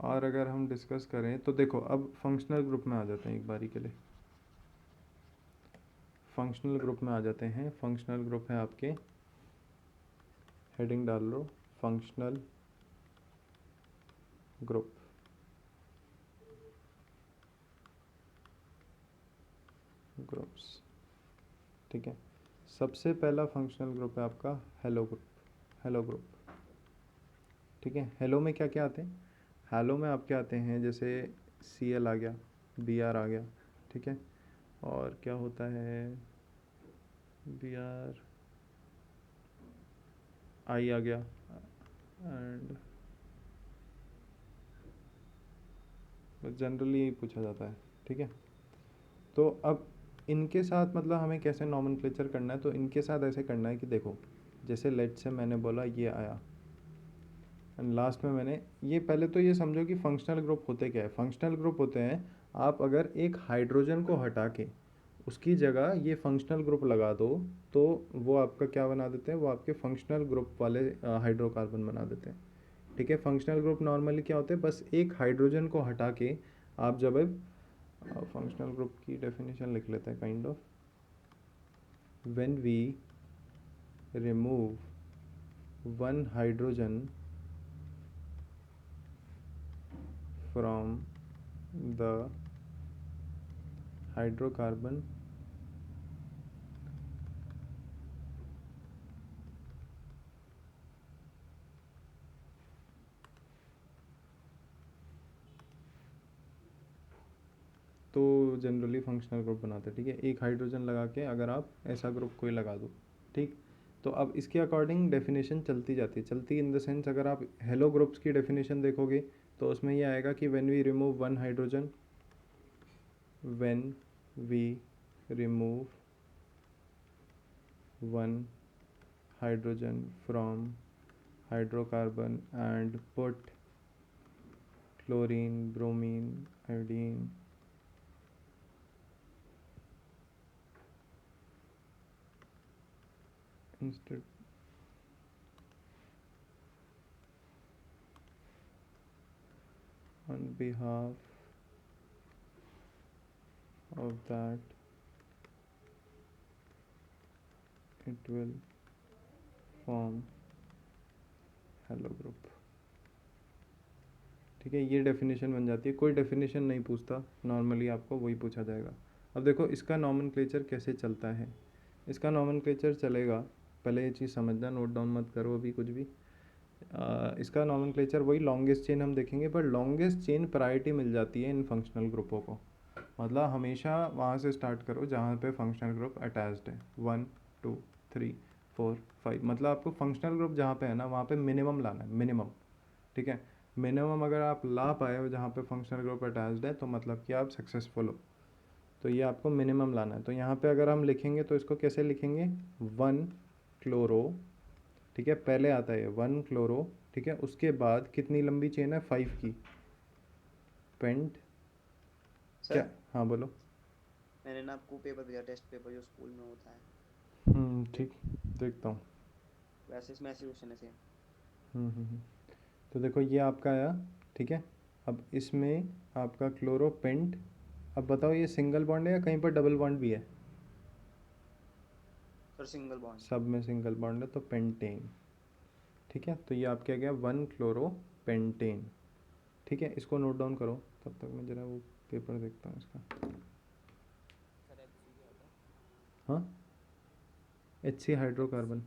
और अगर हम डिस्कस करें तो देखो अब फंक्शनल ग्रुप में आ जाते हैं एक बारी के लिए। फंक्शनल ग्रुप में आ जाते हैं। फंक्शनल ग्रुप है आपके, हेडिंग डाल लो फंक्शनल ग्रुप। ग्रुप्स, ठीक है। सबसे पहला फंक्शनल ग्रुप है आपका हेलो ग्रुप। हेलो ग्रुप, ठीक है। हेलो में क्या क्या आते हैं? हेलो में आपके आते हैं जैसे सी एल आ गया, बी आर आ गया, ठीक है। और क्या होता है, बी आर आई आ गया, एंड जनरली पूछा जाता है, ठीक है। तो अब इनके साथ मतलब हमें कैसे नॉमेनक्लेचर करना है, तो इनके साथ ऐसे करना है कि देखो जैसे लेट से मैंने बोला ये आया, एंड लास्ट में मैंने ये, पहले तो ये समझो कि फंक्शनल ग्रुप होते क्या है। फंक्शनल ग्रुप होते हैं आप अगर एक हाइड्रोजन को हटा के उसकी जगह ये फंक्शनल ग्रुप लगा दो तो वो आपका क्या बना देते हैं, वो आपके फंक्शनल ग्रुप वाले हाइड्रोकार्बन बना देते हैं, ठीक है। फंक्शनल ग्रुप नॉर्मली क्या होते हैं, बस एक हाइड्रोजन को हटा के आप जब फंक्शनल ग्रुप की डेफिनेशन लिख लेते हैं kind of, when we remove one hydrogen from the hydrocarbon तो जनरली फंक्शनल ग्रुप बनाते हैं, ठीक है। एक हाइड्रोजन लगा के अगर आप ऐसा ग्रुप कोई लगा दो, ठीक। तो अब इसके अकॉर्डिंग डेफिनेशन चलती जाती है, चलती इन द सेंस अगर आप हेलो ग्रुप्स की डेफिनेशन देखोगे तो उसमें ये आएगा कि when we remove one hydrogen, when we remove one hydrogen from hydrocarbon and put chlorine, bromine, iodine instead on behalf of that it will form hello group, ठीक है। ये डेफिनेशन बन जाती है, कोई डेफिनेशन नहीं पूछता, नॉर्मली आपको वही पूछा जाएगा। अब देखो इसका नॉमेनक्लेचर कैसे चलता है। इसका नॉमेनक्लेचर चलेगा, पहले ये चीज़ समझना, नोट डाउन मत करो अभी कुछ भी। इसका नॉमेनक्लेचर वही लॉन्गेस्ट चेन हम देखेंगे, पर लॉन्गेस्ट चेन प्रायोरिटी मिल जाती है इन फंक्शनल ग्रुपों को। मतलब हमेशा वहाँ से स्टार्ट करो जहाँ पे फंक्शनल ग्रुप अटैच्ड है, 1 2 3 4 5, मतलब आपको फंक्शनल ग्रुप जहाँ पे है ना वहाँ पे मिनिमम लाना है, मिनिमम, ठीक है। मिनिमम अगर आप ला पाए हो जहाँ पे फंक्शनल ग्रुप अटैच्ड है तो मतलब कि आप सक्सेसफुल हो। तो ये आपको मिनिमम लाना है। तो यहाँ पे अगर हम लिखेंगे तो इसको कैसे लिखेंगे, 1 क्लोरो, ठीक है। पहले आता है 1 क्लोरो, ठीक है। उसके बाद कितनी लंबी चेन है, 5 की, पेंट क्या, सर हाँ बोलो। मैंने ना आपको पेपर भेजा, टेस्ट पेपर जो स्कूल में होता है, ठीक, देखता हूँ। वैसे इसमें ऐसे क्वेश्चन है सेम। तो देखो ये आपका आया, ठीक है। अब इसमें आपका क्लोरोपेंट, अब बताओ ये सिंगल बॉन्ड है या कहीं पर डबल बॉन्ड भी है? Sir single bond. सब में सिंगल बॉन्ड है तो पेंटेन, ठीक है। तो ये आपके आ गया 1 क्लोरोपेंटेन, ठीक है। इसको नोट डाउन करो, तब तक मैं ज़रा वो पेपर देखता हूँ इसका। सर HC क्या होता है? हाँ, HC हाइड्रोकार्बन।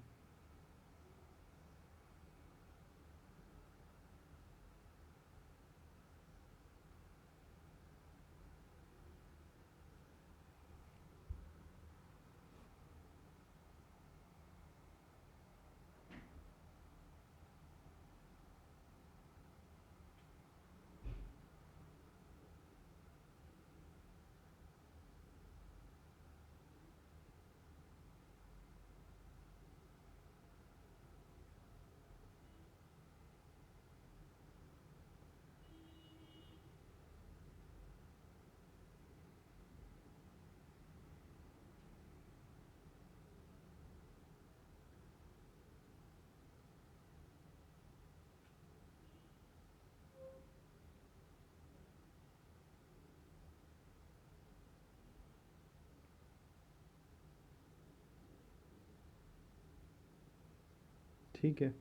ठीक है,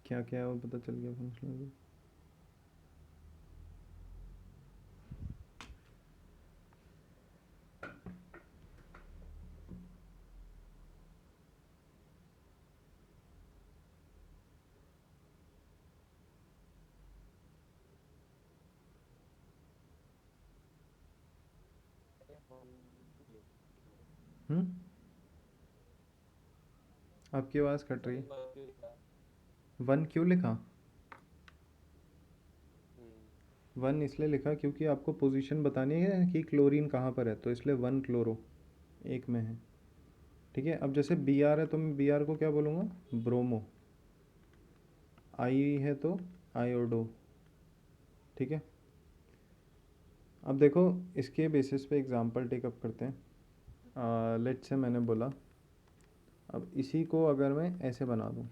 क्या क्या है वो पता चल गया फंक्शनल ग्रुप। हम्म, आपकी आवाज़ कट रही है। वन क्यों लिखा? वन इसलिए लिखा क्योंकि आपको पोजीशन बतानी है कि क्लोरीन कहाँ पर है, तो इसलिए वन क्लोरो एक में है। ठीक है, अब जैसे बी आर है तो मैं बी आर को क्या बोलूँगा? ब्रोमो। आई है तो आयोडो। ठीक है, अब देखो इसके बेसिस पे एग्जांपल टेकअप करते हैं। लेट से मैंने बोला, अब इसी को अगर मैं ऐसे बना दूँ,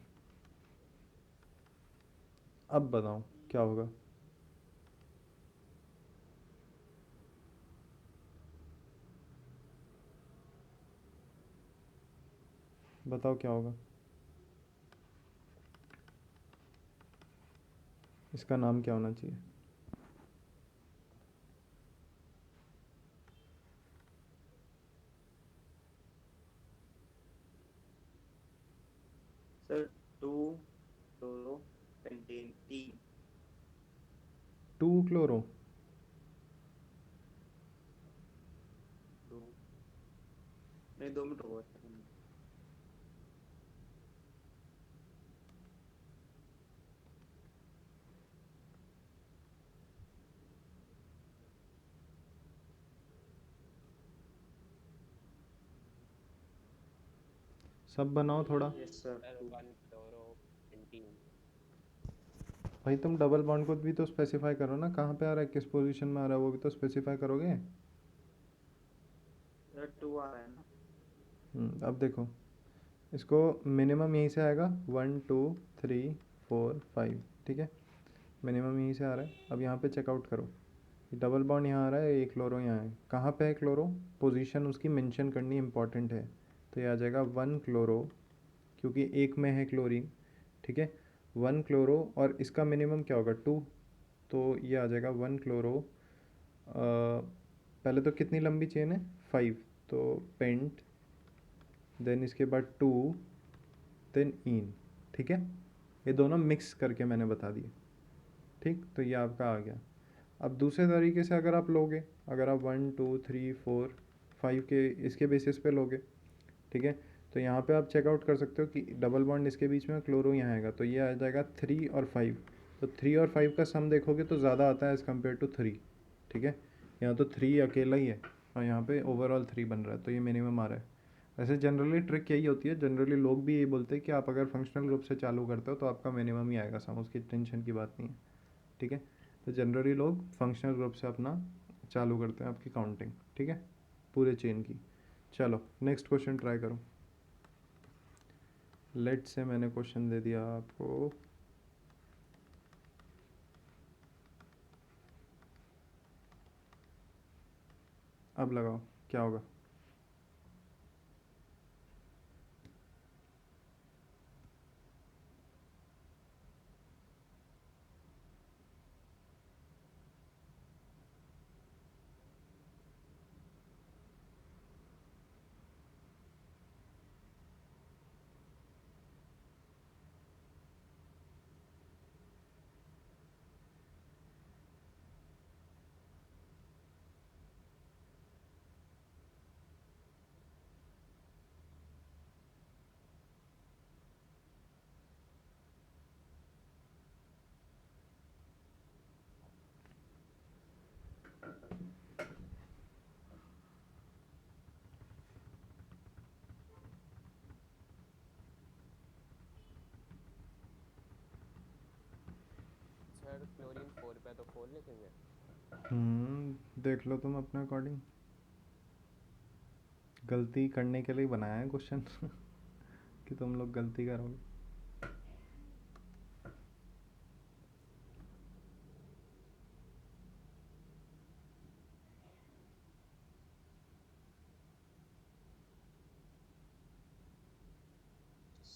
अब बताओ क्या होगा? बताओ क्या होगा? इसका नाम क्या होना चाहिए? सर 2 क्लोरो पेंटेन टी। Two chloro. 2 नहीं, 2 मिनट रुको। सब बनाओ थोड़ा। Yes sir, sir 2। 1 chloro pentene. भाई तुम डबल बॉन्ड को भी तो स्पेसिफाई करो ना, कहाँ पे आ रहा है, किस पोजीशन में आ रहा है, वो भी तो स्पेसिफाई करोगे। सर 2 आ रहा है ना। अब देखो, इसको मिनिमम यहीं से आएगा, 1 2 3 4 5। ठीक है, मिनिमम यहीं से आ रहा है। अब यहाँ पे चेकआउट करो, डबल बॉन्ड यहाँ आ रहा है, एक क्लोरो यहाँ है। कहाँ पे है क्लोरो? पोजीशन उसकी मेंशन करनी इंपॉर्टेंट है, तो ये आ जाएगा 1 क्लोरो, क्योंकि एक में है क्लोरीन। ठीक है, 1 क्लोरो, और इसका मिनिमम क्या होगा? 2, तो ये आ जाएगा 1 क्लोरो। पहले तो कितनी लंबी चेन है? 5, तो पेंट, देन इसके बाद 2, देन इन। ठीक है, ये दोनों मिक्स करके मैंने बता दिए। ठीक, तो ये आपका आ गया। अब दूसरे तरीके से अगर आप लोगे, अगर आप 1 2 3 4 5 के इसके बेसिस पे लोगे, ठीक है, तो यहाँ पे आप चेकआउट कर सकते हो कि डबल बॉन्ड इसके बीच में, क्लोरो यहाँ आएगा, तो ये आ जाएगा 3 और 5। तो 3 और 5 का सम देखोगे तो ज़्यादा आता है एज़ कम्पेयर टू 3। ठीक है, यहाँ तो 3 अकेला ही है, और यहाँ पे ओवरऑल 3 बन रहा है, तो ये मिनिमम आ रहा है। वैसे जनरली ट्रिक यही होती है, जनरली लोग भी यही बोलते हैं कि आप अगर फंक्शनल ग्रुप से चालू करते हो तो आपका मिनिमम ही आएगा सम, उसकी टेंशन की बात नहीं है। ठीक है, तो जनरली लोग फंक्शनल ग्रुप से अपना चालू करते हैं आपकी काउंटिंग। ठीक है, पूरे चेन की। चलो नेक्स्ट क्वेश्चन ट्राई करो। लेट से मैंने क्वेश्चन दे दिया आपको, अब लगाओ क्या होगा? सर क्लोरीन 4 पे है तो 4 लिखेंगे। देख लो तुम अपने अकॉर्डिंग, गलती करने के लिए बनाया है क्वेश्चन कि तुम लोग गलती करोगे।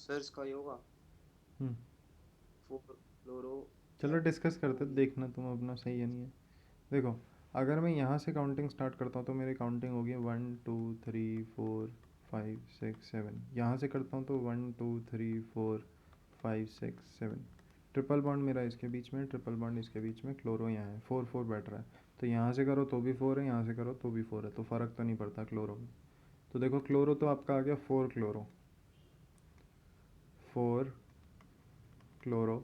सर इसका ये होगा हम्म 4 फ्लोरो चलो डिस्कस करते, देखना तुम अपना सही है नहीं है। देखो, अगर मैं यहाँ से काउंटिंग स्टार्ट करता हूँ तो मेरी काउंटिंग होगी 1 2 3 4 5 6 7। यहाँ से करता हूँ तो 1 2 3 4 5 6 7। ट्रिपल बॉन्ड मेरा इसके बीच में, ट्रिपल बॉन्ड इसके बीच में, क्लोरो यहाँ है, 4 4 बैठ रहा है। तो यहाँ से करो तो भी 4 है, यहाँ से करो तो भी 4 है, तो फ़र्क तो नहीं पड़ता क्लोरो में। तो देखो क्लोरो तो आपका आ गया 4 क्लोरो, 4 क्लोरो।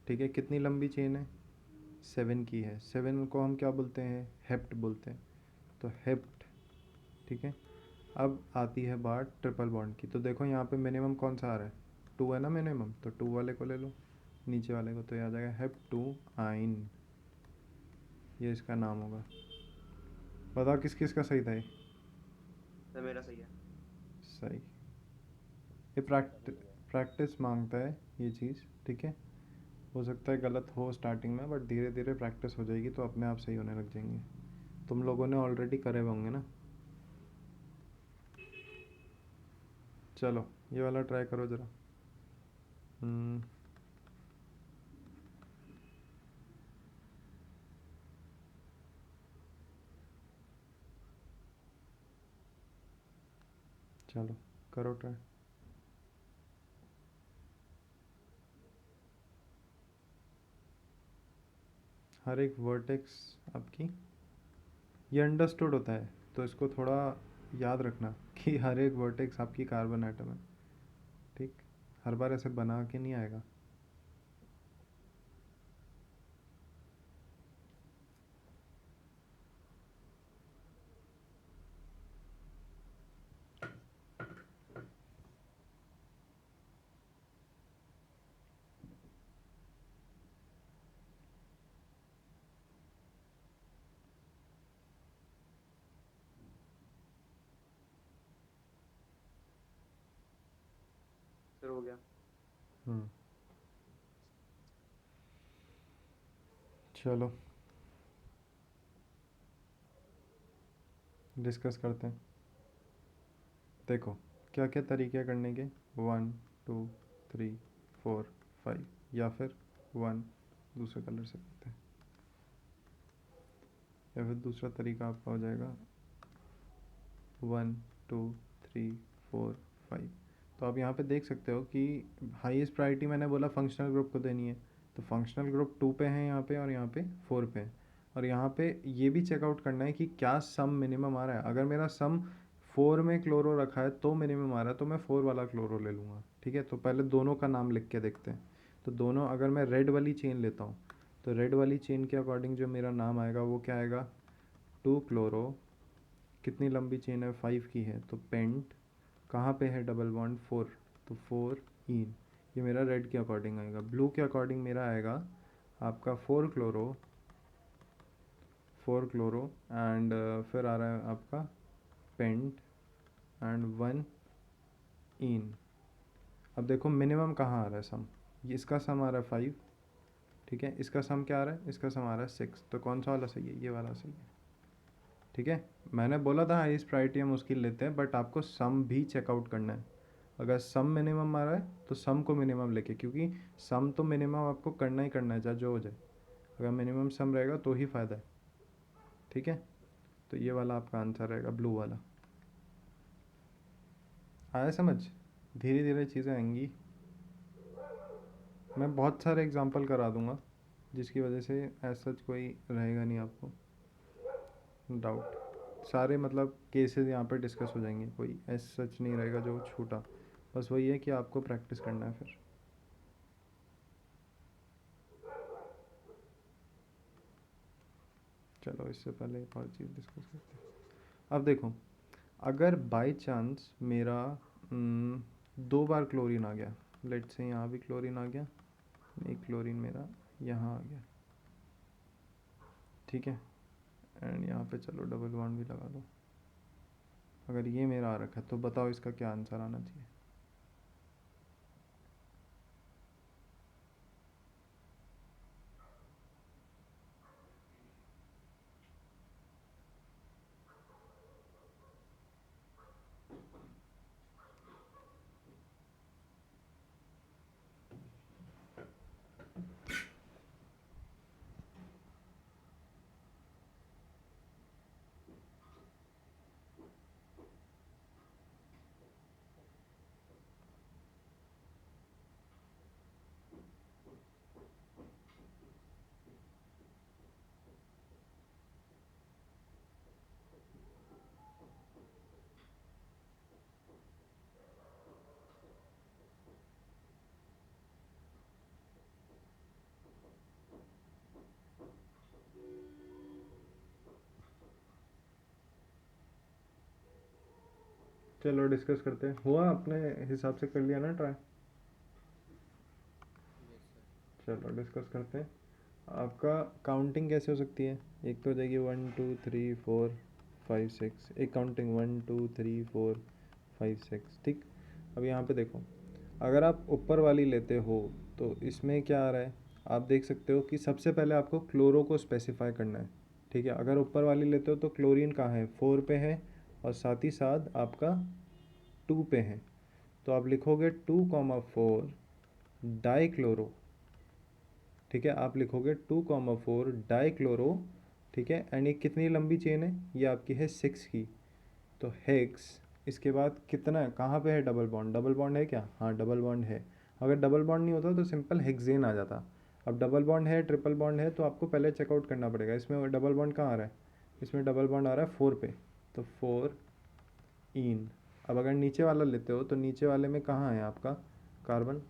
ठीक है, कितनी लंबी चेन है? 7 की है। 7 को हम क्या बोलते हैं? हेप्ट बोलते हैं। तो हेप्ट। ठीक है, अब आती है बात ट्रिपल बॉन्ड की। तो देखो यहाँ पे मिनिमम कौन सा आ रहा है? 2 है ना मिनिमम, तो 2 वाले को ले लो, नीचे वाले को। तो ये आ जाएगा हेप टू आइन, ये इसका नाम होगा। बताओ किस किस का सही था ये? सर मेरा सही है। सही। ये सही है। प्रैक्टिस मांगता है ये चीज़, ठीक है। हो सकता है गलत हो स्टार्टिंग में, बट धीरे धीरे प्रैक्टिस हो जाएगी तो अपने आप सही होने लग जाएंगे। तुम लोगों ने ऑलरेडी करे हुए होंगे ना। चलो ये वाला ट्राई करो ज़रा। चलो करो ट्राई। हर एक वर्टेक्स आपकी, ये अंडरस्टूड होता है तो इसको थोड़ा याद रखना कि हर एक वर्टेक्स आपकी कार्बन एटम है। ठीक, हर बार ऐसे बना के नहीं आएगा। सर हो गया। हम्म चलो डिस्कस करते हैं। देखो क्या क्या तरीके हैं करने के, 1 2 3 4 5, या फिर 1 दूसरे कलर से करते हैं, या फिर दूसरा तरीका आपका हो जाएगा 1 2 3 4 5। तो आप यहाँ पे देख सकते हो कि हाईएस्ट प्रायोरिटी मैंने बोला फंक्शनल ग्रुप को देनी है, तो फंक्शनल ग्रुप 2 पे है यहाँ पे, और यहाँ पे 4 पे है। और यहाँ पे ये भी चेकआउट करना है कि क्या सम मिनिमम आ रहा है। अगर मेरा सम 4 में क्लोरो रखा है तो मिनिमम आ रहा है, तो मैं 4 वाला क्लोरो ले लूँगा। ठीक है, तो पहले दोनों का नाम लिख के देखते हैं। तो दोनों, अगर मैं रेड वाली चेन लेता हूँ तो रेड वाली चेन के अकॉर्डिंग जो मेरा नाम आएगा वो क्या आएगा? 2 क्लोरो। कितनी लंबी चेन है? 5 की है, तो पेंट। कहाँ पे है डबल बॉन्ड? 4, तो 4 इन। ये मेरा रेड के अकॉर्डिंग आएगा। ब्लू के अकॉर्डिंग मेरा आएगा आपका 4 क्लोरो, 4 क्लोरो एंड फिर आ रहा है आपका पेंट एंड 1 इन। अब देखो मिनिमम कहाँ आ रहा है सम, ये इसका सम आ रहा है 5। ठीक है, इसका सम क्या आ रहा है? इसका सम आ रहा है 6। तो कौन सा वाला सही है? ये वाला सही है। ठीक है, मैंने बोला था हाईएस्ट प्रायोरिटी हम उसकी लेते हैं, बट आपको सम भी चेकआउट करना है। अगर सम मिनिमम आ रहा है तो सम को मिनिमम लेके, क्योंकि सम तो मिनिमम आपको करना ही करना है चाहे जो हो जाए। अगर मिनिमम सम रहेगा तो ही फ़ायदा है। ठीक है, तो ये वाला आपका आंसर रहेगा, ब्लू वाला। आया समझ? धीरे धीरे चीज़ें आएंगी। मैं बहुत सारे एग्जांपल करा दूंगा जिसकी वजह से एज सच कोई रहेगा नहीं आपको डाउट। सारे मतलब केसेस यहाँ पे डिस्कस हो जाएंगे, कोई एज सच नहीं रहेगा जो छूटा। बस वही है कि आपको प्रैक्टिस करना है फिर। चलो इससे पहले एक और चीज़ डिस्कस करते हैं। अब देखो, अगर बाय चांस मेरा 2 बार क्लोरीन आ गया, लेट से यहाँ भी क्लोरीन आ गया, एक क्लोरीन मेरा यहाँ आ गया। ठीक है, एंड यहाँ पे चलो डबल बॉन्ड भी लगा दो। अगर ये मेरा आ रखा है तो बताओ इसका क्या आंसर आना चाहिए? चलो डिस्कस करते हैं। हुआ अपने हिसाब से कर लिया ना ट्राई? Yes sir. चलो डिस्कस करते हैं। आपका काउंटिंग कैसे हो सकती है? एक तो हो जाएगी 1 2 3 4 5 6, एक काउंटिंग 1 2 3 4 5 6, ठीक। अब यहाँ पे देखो, अगर आप ऊपर वाली लेते हो तो इसमें क्या आ रहा है, आप देख सकते हो कि सबसे पहले आपको क्लोरो को स्पेसिफाई करना है, ठीक है। अगर ऊपर वाली लेते हो तो क्लोरीन कहाँ है, 4 पे है, और साथ ही साथ आपका 2 पे है। तो आप लिखोगे 2,4 डाईक्लोरो, ठीक है। आप लिखोगे 2,4 डाईक्लोरो, ठीक है। एंड ये कितनी लंबी चेन है, ये आपकी है 6 की। तो हेक्स, इसके बाद कितना है, कहाँ पे है डबल बॉन्ड, डबल बॉन्ड है क्या? हाँ डबल बॉन्ड है। अगर डबल बॉन्ड नहीं होता तो सिंपल हेक्सेन आ जाता। अब डबल बॉन्ड है, ट्रिपल बॉन्ड है, तो आपको पहले चेकआउट करना पड़ेगा। इसमें डबल बॉन्ड कहाँ आ रहा है, इसमें डबल बॉन्ड आ रहा है 4 पे, तो 4 इन। अब अगर नीचे वाला लेते हो तो नीचे वाले में कहाँ है आपका कार्बन,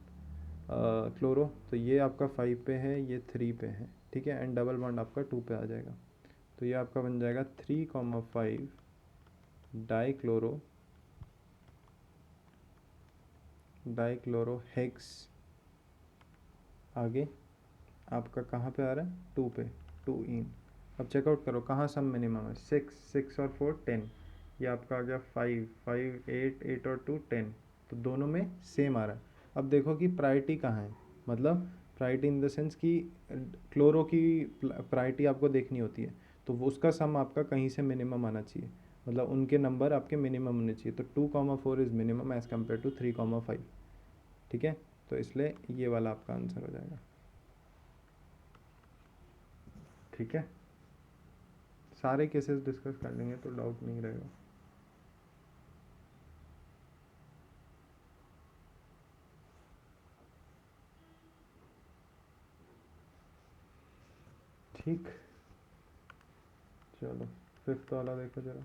क्लोरो, तो ये आपका 5 पे है, ये 3 पे है, ठीक है। एंड डबल बॉन्ड आपका 2 पे आ जाएगा। तो ये आपका बन जाएगा 3,5 डाईक्लोरो, डाईक्लोरो हेक्स। आगे आपका कहाँ पे आ रहा है, 2 पे, 2 इन। अब चेकआउट करो कहाँ सम मिनिमम है, 6, 6 और 4 10, ये आपका आ गया 5, 5 8, 8 और 2 10, तो दोनों में सेम आ रहा है। अब देखो कि प्रायोरिटी कहाँ है, मतलब प्रायोरिटी इन द सेंस कि क्लोरो की प्रायोरिटी आपको देखनी होती है, तो वो उसका सम आपका कहीं से मिनिमम आना चाहिए, मतलब उनके नंबर आपके मिनिमम होने चाहिए। तो 2,4 is minimum as compare to 3,5, ठीक है। तो इसलिए ये वाला आपका आंसर हो जाएगा, ठीक है। सारे केसेस डिस्कस कर लेंगे तो डाउट नहीं रहेगा। ठीक, चलो फिफ्थ वाला देखो जरा।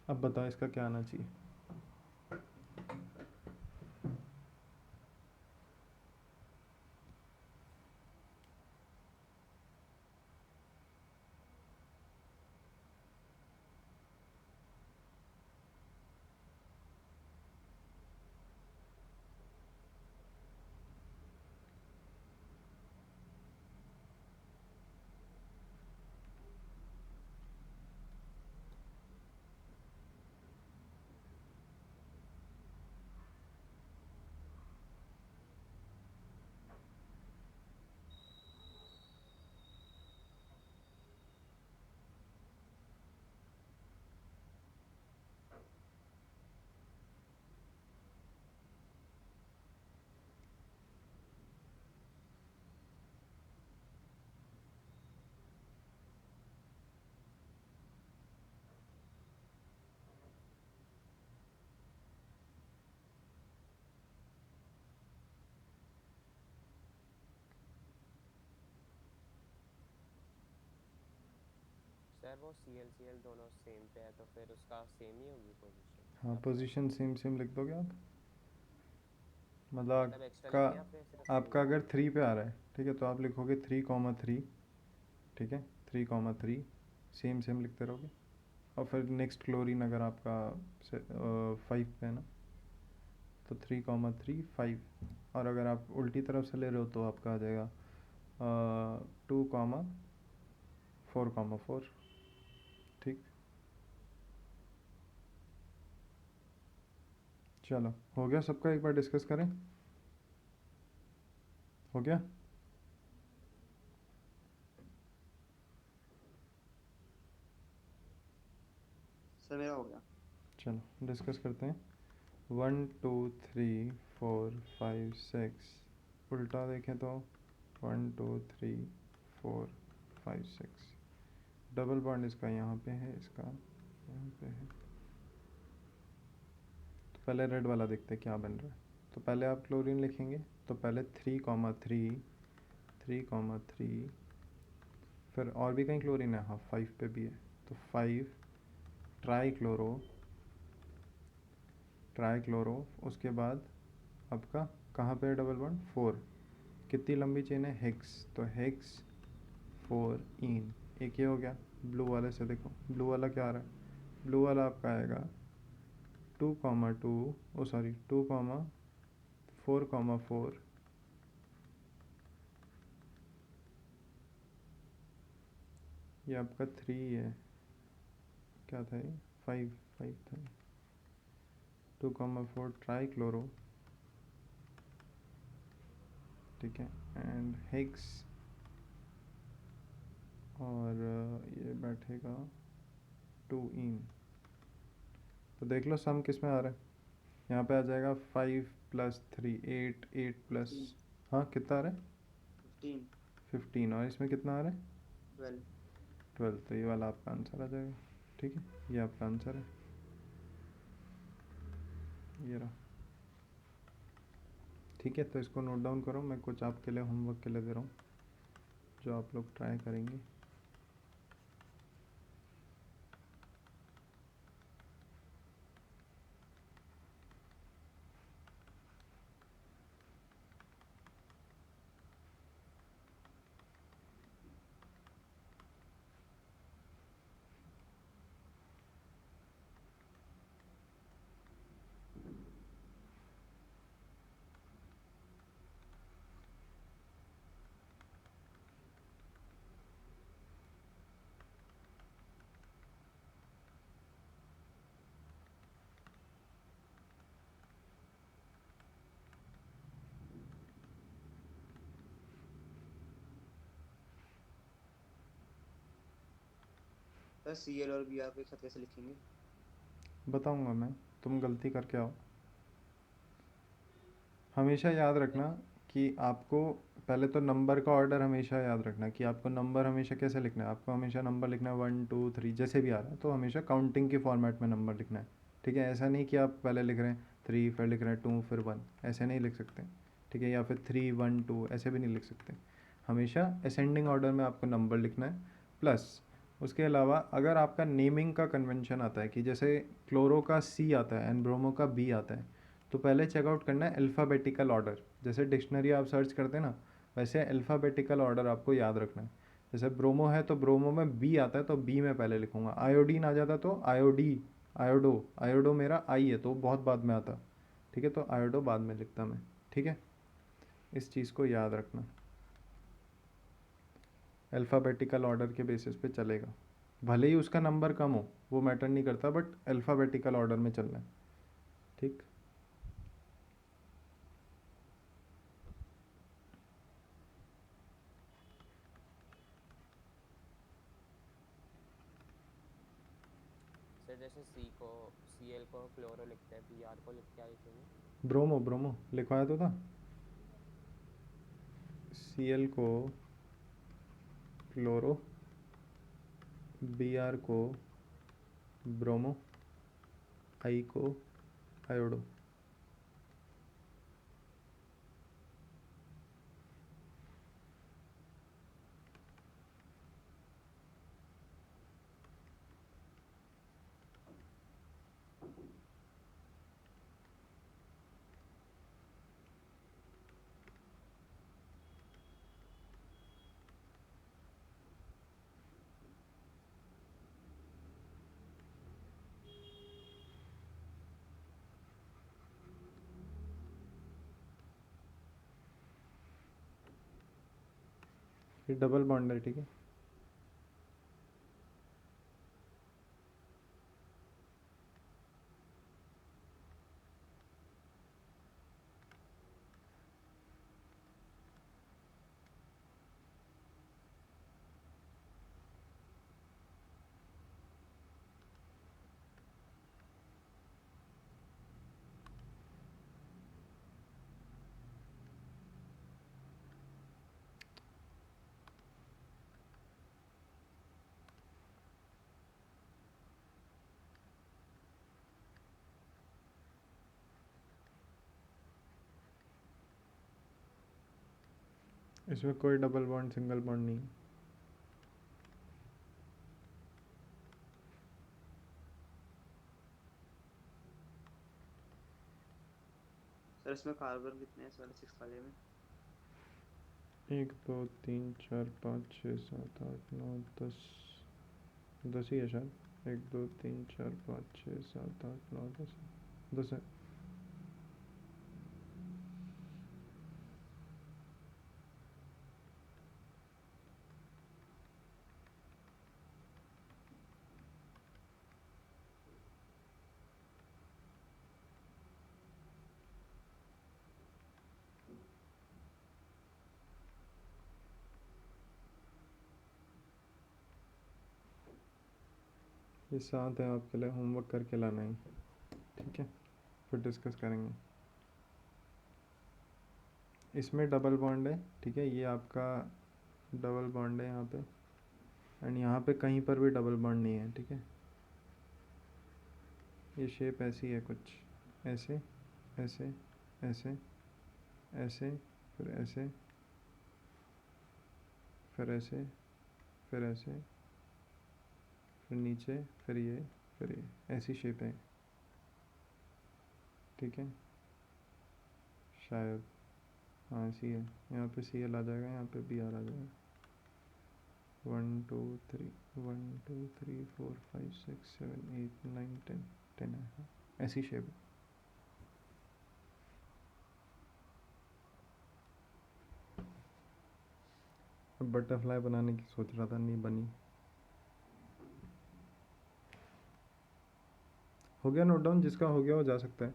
अब बताओ इसका क्या आना चाहिए। सर वो CL दोनों सेम पे है तो फिर उसका सेम ही होगी पोजीशन। हाँ आपका पोजीशन सेम सेम लिख दोगे आप, मतलब मतलब एक्स्ट्रा आपका लिखनी है आपने सिर्फ सेम आपका लिखना अगर है। 3 पे आ रहा है, ठीक है, तो आप लिखोगे 3,3, ठीक है, 3,3 सेम सेम लिखते रहोगे। और फिर नेक्स्ट क्लोरीन अगर आपका 5 पे है ना, तो 3,3 5। और अगर आप उल्टी तरफ से ले रहे हो तो आपका आ जाएगा 2,4,4, ठीक। चलो हो गया सबका, एक बार डिस्कस करें, हो गया। सर मेरा हो गया। चलो डिस्कस करते हैं। 1 2 3 4 5 6, उल्टा देखें तो 1 2 3 4 5 6, डबल बॉन्ड इसका यहाँ पे है, इसका यहाँ पे है। तो पहले रेड वाला देखते हैं क्या बन रहा है। तो पहले आप क्लोरीन लिखेंगे, तो पहले 3,3, 3,3, फिर और भी कहीं क्लोरीन है, हाँ 5 पे भी है, तो 5 ट्राई क्लोरो, ट्राईक्लोरो, उसके बाद आपका कहाँ पे है डबल बॉन्ड, 4। कितनी लंबी चेन है, हेक्स, तो हेक्स 4 इन। एक ये हो गया। ब्लू वाले से देखो, ब्लू वाला क्या आ रहा है, ब्लू वाला आपका आएगा 2,2, ओ सॉरी 2,4,4, ये आपका 3 है, क्या था ये, 5 था, 2,4 ट्राईक्लोरो, ठीक है, एंड हेक्स, और ये बैठेगा 2 इन। तो देख लो सम किस में आ रहा है, यहाँ पे आ जाएगा 5 + 3 8, 8 प्लस, हाँ कितना आ रहा है, 15 15, और इसमें कितना आ रहा है, 12। 12। तो ये वाला आपका आंसर आ जाएगा, ठीक है, ये आपका आंसर है, ये रहा। ठीक है, तो इसको नोट डाउन करो, मैं कुछ आपके लिए होमवर्क के लिए दे रहा हूँ जो आप लोग ट्राई करेंगे। सर CL और BR को एक साथ कैसे लिखेंगे? बताऊँगा मैं, तुम गलती करके आओ। हमेशा याद रखना कि आपको पहले तो नंबर का ऑर्डर हमेशा याद रखना कि आपको नंबर हमेशा कैसे लिखना है। आपको हमेशा नंबर लिखना है 1 2 3 जैसे भी आ रहा है, तो हमेशा काउंटिंग के फॉर्मेट में नंबर लिखना है, ठीक है। ऐसा नहीं कि आप पहले लिख रहे हैं 3, फिर लिख रहे हैं 2, फिर 1, ऐसे नहीं लिख सकते, ठीक है। या फिर 3 1 2 ऐसे भी नहीं लिख सकते। हमेशा असेंडिंग ऑर्डर में आपको नंबर लिखना है। प्लस उसके अलावा अगर आपका नेमिंग का कन्वेंशन आता है कि जैसे क्लोरो का C आता है एंड ब्रोमो का B आता है, तो पहले चेकआउट करना है अल्फ़ाबेटिकल ऑर्डर। जैसे डिक्शनरी आप सर्च करते हैं ना, वैसे अल्फ़ाबेटिकल ऑर्डर आपको याद रखना है। जैसे ब्रोमो है तो ब्रोमो में बी आता है तो बी में पहले लिखूंगा। आयोडीन आ जाता तो आयोडी, आयोडो, आयोडो मेरा आई है तो बहुत बाद में आता, ठीक है, तो आयोडो बाद में लिखता मैं, ठीक है। इस चीज़ को याद रखना, अल्फ़ाबेटिकल ऑर्डर के बेसिस पे चलेगा, भले ही उसका नंबर कम हो वो मैटर नहीं करता, बट अल्फ़ाबेटिकल ऑर्डर में चलना है, ठीक। सर जैसे Cl को क्लोरो लिखते हैं, Br को लिख क्या लिखेंगे? ब्रोमो, ब्रोमो लिखवाया तो था, Cl को क्लोरो, Br को ब्रोमो, आई को आयोडो। ये डबल बॉन्ड है, ठीक है। इसमें कोई डबल बॉन्ड सिंगल बॉन्ड नहीं। सर इसमें कार्बन कितने हैं इस वाले 6 वाले में? 1 2 3 4 5 6 7 8 9 10, 10 ही है शायद। 1 2 3 4 5 6 7 8 9 10, 10 है। ये 7 है आपके लिए, होमवर्क करके लाना है, ठीक है, फिर डिस्कस करेंगे। इसमें डबल बॉन्ड है, ठीक है, ये आपका डबल बॉन्ड है यहाँ पे, एंड यहाँ पे कहीं पर भी डबल बॉन्ड नहीं है, ठीक है। ये शेप ऐसी है कुछ, ऐसे ऐसे ऐसे ऐसे, फिर ऐसे, फिर ऐसे, फिर ऐसे, फिर नीचे, फिर ये, ऐसी शेप है, ठीक है, शायद, हाँ ऐसी है। यहाँ पे CL आ जाएगा, यहाँ पे BR आ जाएगा। 1 2 3 1 2 3 4 5 6 7 8 9 10, 10 है, हाँ, ऐसी शेप है। अब बटरफ्लाई बनाने की सोच रहा था, नहीं बनी। हो गया नोट डाउन, जिसका हो गया वो जा सकता है।